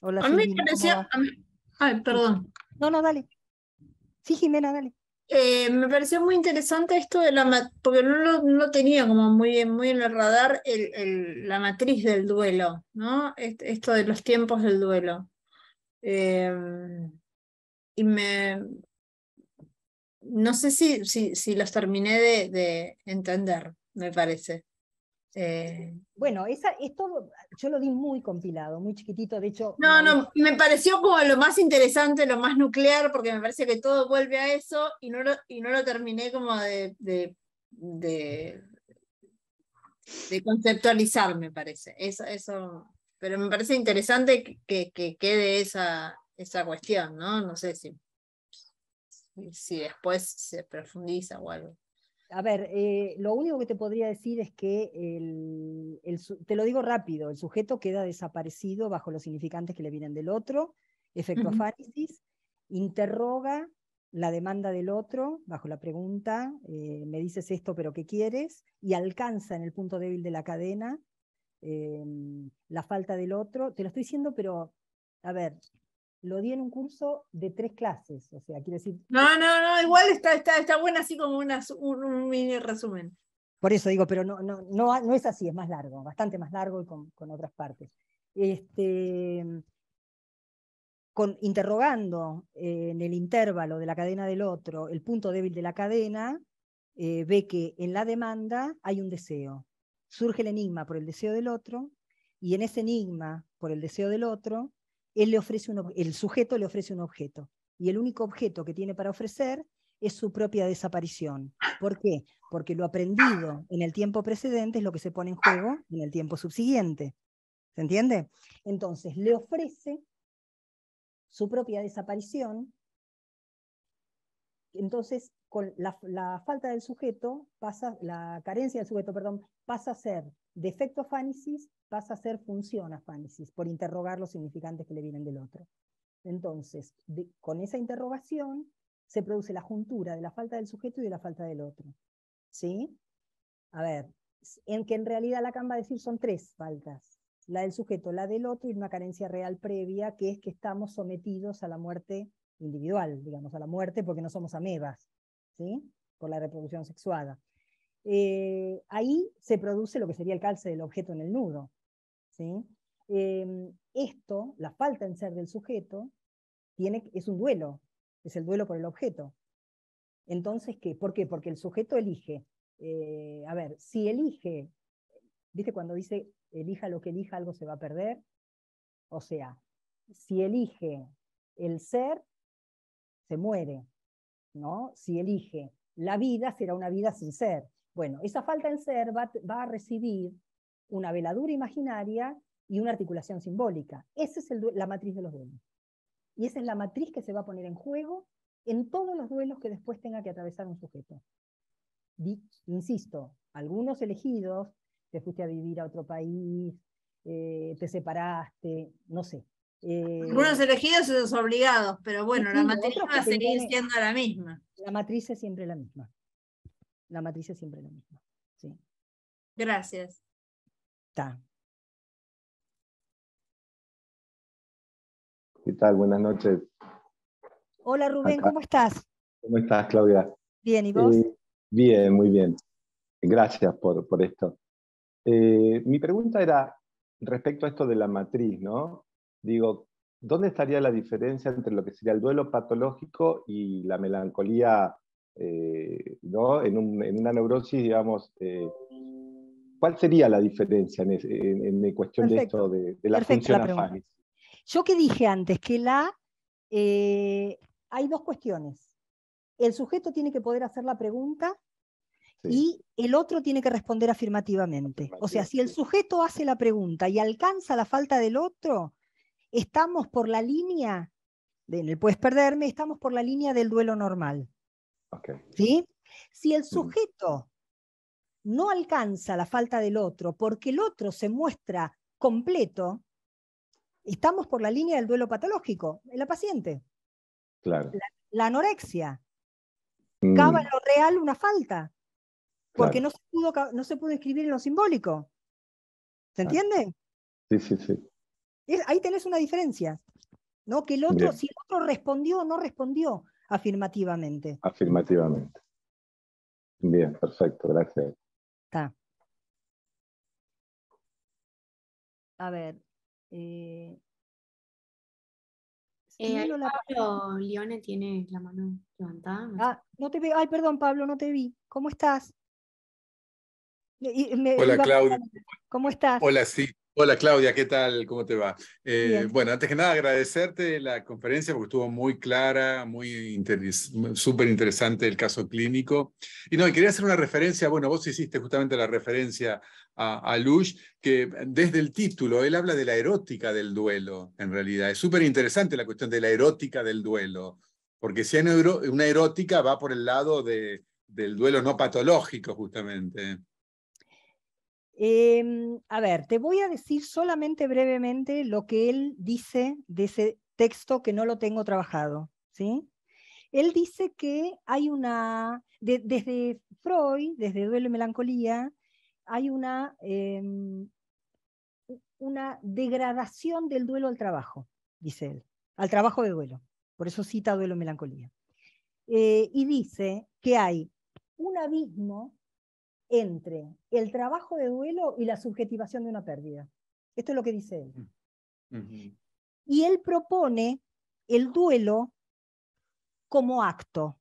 S2: Hola,
S5: a mí
S2: Silvina,
S5: me pareció... Ay, perdón.
S2: No, dale. Sí, Jimena, dale.
S5: Me pareció muy interesante esto de porque no lo tenía como muy en el radar la matriz del duelo, ¿no? Esto de los tiempos del duelo. Y no sé si los terminé de entender, me parece.
S2: Bueno, esto yo lo di muy compilado, muy chiquitito, de hecho...
S5: No, me pareció como lo más interesante, lo más nuclear, porque me parece que todo vuelve a eso, y no lo terminé como de conceptualizar, me parece. Eso, pero me parece interesante que quede esa cuestión, ¿no? No sé si... si después se profundiza o algo.
S2: A ver, lo único que te podría decir es que, te lo digo rápido, el sujeto queda desaparecido bajo los significantes que le vienen del otro, efecto afánesis, interroga la demanda del otro bajo la pregunta, me dices esto pero ¿qué quieres? Y alcanza en el punto débil de la cadena la falta del otro. Te lo estoy diciendo, pero, a ver, lo di en un curso de 3 clases, o sea, quiero decir...
S5: No, igual está buena así como un mini resumen.
S2: Por eso digo, pero no es así, es más largo, bastante más largo y con otras partes. Interrogando en el intervalo de la cadena del otro el punto débil de la cadena, ve que en la demanda hay un deseo. Surge el enigma por el deseo del otro, y en ese enigma por el deseo del otro, el sujeto le ofrece un objeto, y el único objeto que tiene para ofrecer es su propia desaparición. ¿Por qué? Porque lo aprendido en el tiempo precedente es lo que se pone en juego en el tiempo subsiguiente. ¿Se entiende? Entonces, le ofrece su propia desaparición. Entonces, con la falta del sujeto, la carencia del sujeto, perdón, pasa a ser defecto afánesis, pasa a ser función afánesis, por interrogar los significantes que le vienen del otro. Entonces, con esa interrogación, se produce la juntura de la falta del sujeto y de la falta del otro. ¿Sí? A ver, que en realidad Lacan va a decir son 3 faltas. La del sujeto, la del otro y una carencia real previa, que es que estamos sometidos a la muerte individual, digamos, a la muerte porque no somos amebas, ¿sí? Por la reproducción sexuada. Ahí se produce lo que sería el calce del objeto en el nudo, ¿sí? Esto, la falta en ser del sujeto, es un duelo, es el duelo por el objeto. Entonces, ¿qué? ¿Por qué? Porque el sujeto elige. A ver, si elige, ¿viste cuando dice elija lo que elija, algo se va a perder? O sea, si elige el ser, se muere, ¿no? Si elige la vida, será una vida sin ser. Bueno, esa falta en ser va a recibir una veladura imaginaria y una articulación simbólica. Esa es la matriz de los duelos. Y esa es la matriz que se va a poner en juego en todos los duelos que después tenga que atravesar un sujeto. Insisto, algunos elegidos, te fuiste a vivir a otro país, te separaste, no sé.
S5: Algunos elegidos y otros obligados, pero bueno, la matriz va a seguir siendo la misma.
S2: La matriz es siempre la misma. La matriz es siempre la misma. Sí.
S5: Gracias.
S2: Está.
S10: ¿Qué tal? Buenas noches.
S2: Hola Rubén,
S10: Acá.
S2: ¿cómo estás?
S10: ¿Cómo estás, Claudia?
S2: Bien, ¿y vos?
S10: Bien, muy bien. Gracias por esto. Mi pregunta era respecto a esto de la matriz, ¿no? Digo, ¿dónde estaría la diferencia entre lo que sería el duelo patológico y la melancolía, ¿no? En una neurosis, digamos, ¿cuál sería la diferencia en cuestión
S2: Perfecto.
S10: de esto de la función afánesis?
S2: Yo que dije antes que hay 2 cuestiones. El sujeto tiene que poder hacer la pregunta, sí, y el otro tiene que responder afirmativamente. O sea, si el sujeto hace la pregunta y alcanza la falta del otro, estamos por la línea, en el puedes perderme, estamos por la línea del duelo normal.
S10: Okay.
S2: ¿Sí? Si el sujeto no alcanza la falta del otro porque el otro se muestra completo, estamos por la línea del duelo patológico, en la paciente.
S10: Claro.
S2: La anorexia. Cava en lo real una falta, porque
S10: claro,
S2: no se pudo escribir en lo simbólico. ¿Se entiende?
S10: Sí, sí, sí.
S2: Ahí tenés una diferencia, ¿no? Que el otro, si el otro respondió o no respondió afirmativamente.
S10: Afirmativamente. Bien, perfecto, gracias.
S2: Está. A ver.
S3: Pablo Lione tiene la mano levantada.
S2: No te veo. Ay, perdón, Pablo, no te vi. ¿Cómo estás?
S11: Hola, Claudia.
S2: ¿Cómo estás?
S11: Hola, sí. Hola, Claudia, ¿qué tal? ¿Cómo te va?
S2: Bien.
S11: Bueno, antes que nada, agradecerte la conferencia porque estuvo muy clara, súper interesante el caso clínico. Y quería hacer una referencia, bueno, vos hiciste justamente la referencia a Lush, que desde el título, él habla de la erótica del duelo, en realidad. Es súper interesante la cuestión de la erótica del duelo, Porque si hay una erótica va por el lado del duelo no patológico, justamente.
S2: A ver, te voy a decir solamente brevemente lo que él dice de ese texto que no lo tengo trabajado, ¿sí? Él dice que hay desde Freud, desde Duelo y Melancolía, hay una degradación del duelo al trabajo, dice él, al trabajo de duelo. Por eso cita Duelo y Melancolía. Y dice que hay un abismo entre el trabajo de duelo y la subjetivación de una pérdida. Esto es lo que dice él. Y él propone el duelo como acto.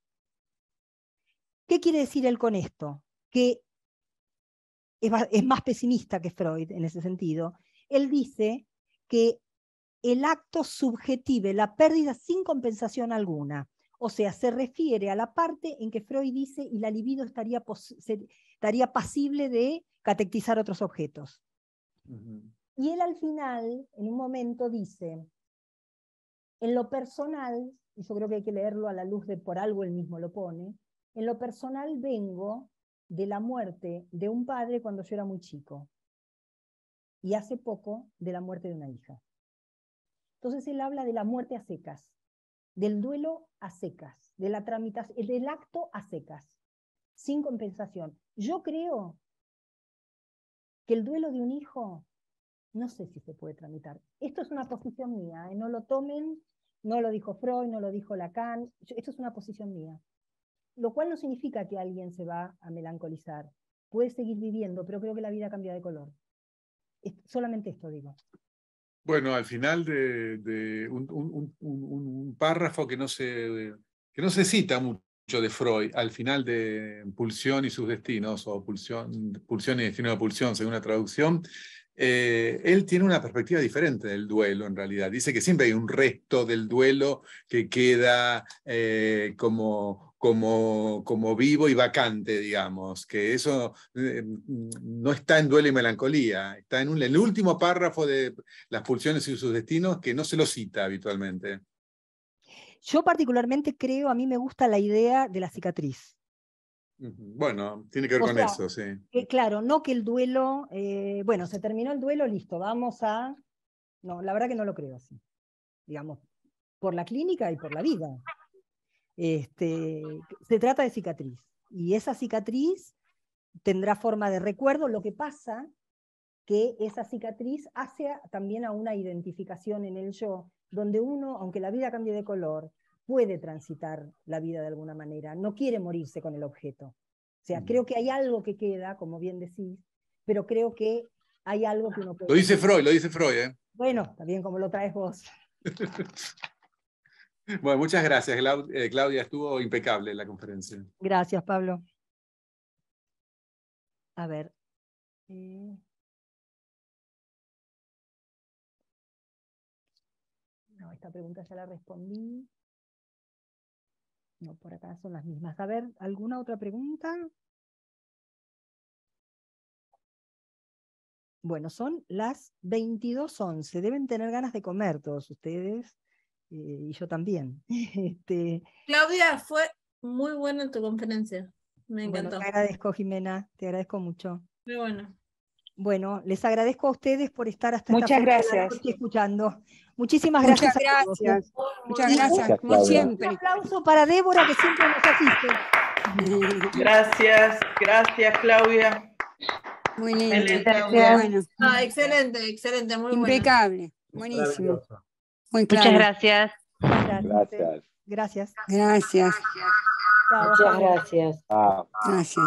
S2: ¿Qué quiere decir él con esto? Que es más pesimista que Freud en ese sentido. Él dice que el acto subjetive la pérdida sin compensación alguna. O sea, se refiere a la parte en que Freud dice y la libido estaría pasible de catequizar otros objetos. Y él al final, en un momento, dice, en lo personal, y yo creo que hay que leerlo a la luz de por algo él mismo lo pone, en lo personal vengo de la muerte de un padre cuando yo era muy chico, y hace poco de la muerte de una hija. Entonces él habla de la muerte a secas, del duelo a secas, de la tramitación, del acto a secas, sin compensación. Yo creo que el duelo de un hijo, no sé si se puede tramitar. Esto es una posición mía, no lo tomen, no lo dijo Freud, no lo dijo Lacan, esto es una posición mía. Lo cual no significa que alguien se va a melancolizar. Puede seguir viviendo, pero creo que la vida cambia de color. Solamente esto digo.
S11: Bueno, al final de un párrafo que no se cita mucho de Freud, al final de Pulsión y sus destinos, o Pulsión y destino de pulsión, según la traducción, él tiene una perspectiva diferente del duelo, en realidad. Dice que siempre hay un resto del duelo que queda como vivo y vacante, digamos, que eso no está en Duelo y Melancolía, está en el último párrafo de Las pulsiones y sus destinos, que no se lo cita habitualmente.
S2: Yo particularmente creo, a mí me gusta la idea de la cicatriz.
S11: Bueno, tiene que ver con eso, sí.
S2: Claro, no que el duelo, bueno, se terminó el duelo, listo, vamos a... No, la verdad que no lo creo así, digamos, por la clínica y por la vida. Se trata de cicatriz, y esa cicatriz tendrá forma de recuerdo. Lo que pasa que esa cicatriz hace también a una identificación en el yo, donde uno, aunque la vida cambie de color, puede transitar la vida de alguna manera, no quiere morirse con el objeto. O sea, creo que hay algo que queda, como bien decís, pero creo que hay algo que uno puede...
S11: Lo dice Freud, ¿eh?
S2: Bueno, también como lo traes vos.
S11: Bueno, muchas gracias, Claudia, estuvo impecable la conferencia.
S2: Gracias, Pablo. A ver. No, esta pregunta ya la respondí. No, por acá son las mismas. A ver, ¿alguna otra pregunta? Bueno, son las 22:11. Deben tener ganas de comer todos ustedes. Y yo también.
S5: Claudia, fue muy buena tu conferencia. Me encantó.
S2: Bueno, te agradezco, Jimena. Te agradezco mucho.
S5: Muy bueno.
S2: Bueno, les agradezco a ustedes por estar hasta
S6: Muchas
S2: esta
S6: gracias.
S2: de la noche escuchando. Muchísimas gracias.
S8: Muchas gracias, como siempre.
S2: Un aplauso para Débora, que siempre nos asiste.
S12: Gracias, Claudia.
S8: Muy lindo.
S5: Bueno. Excelente, muy bueno.
S8: Impecable, buenísimo. Muy
S1: claro.
S8: claro.
S1: Muchas
S2: Gracias.
S8: Gracias.
S2: Chao.
S1: Muchas gracias.
S8: Gracias.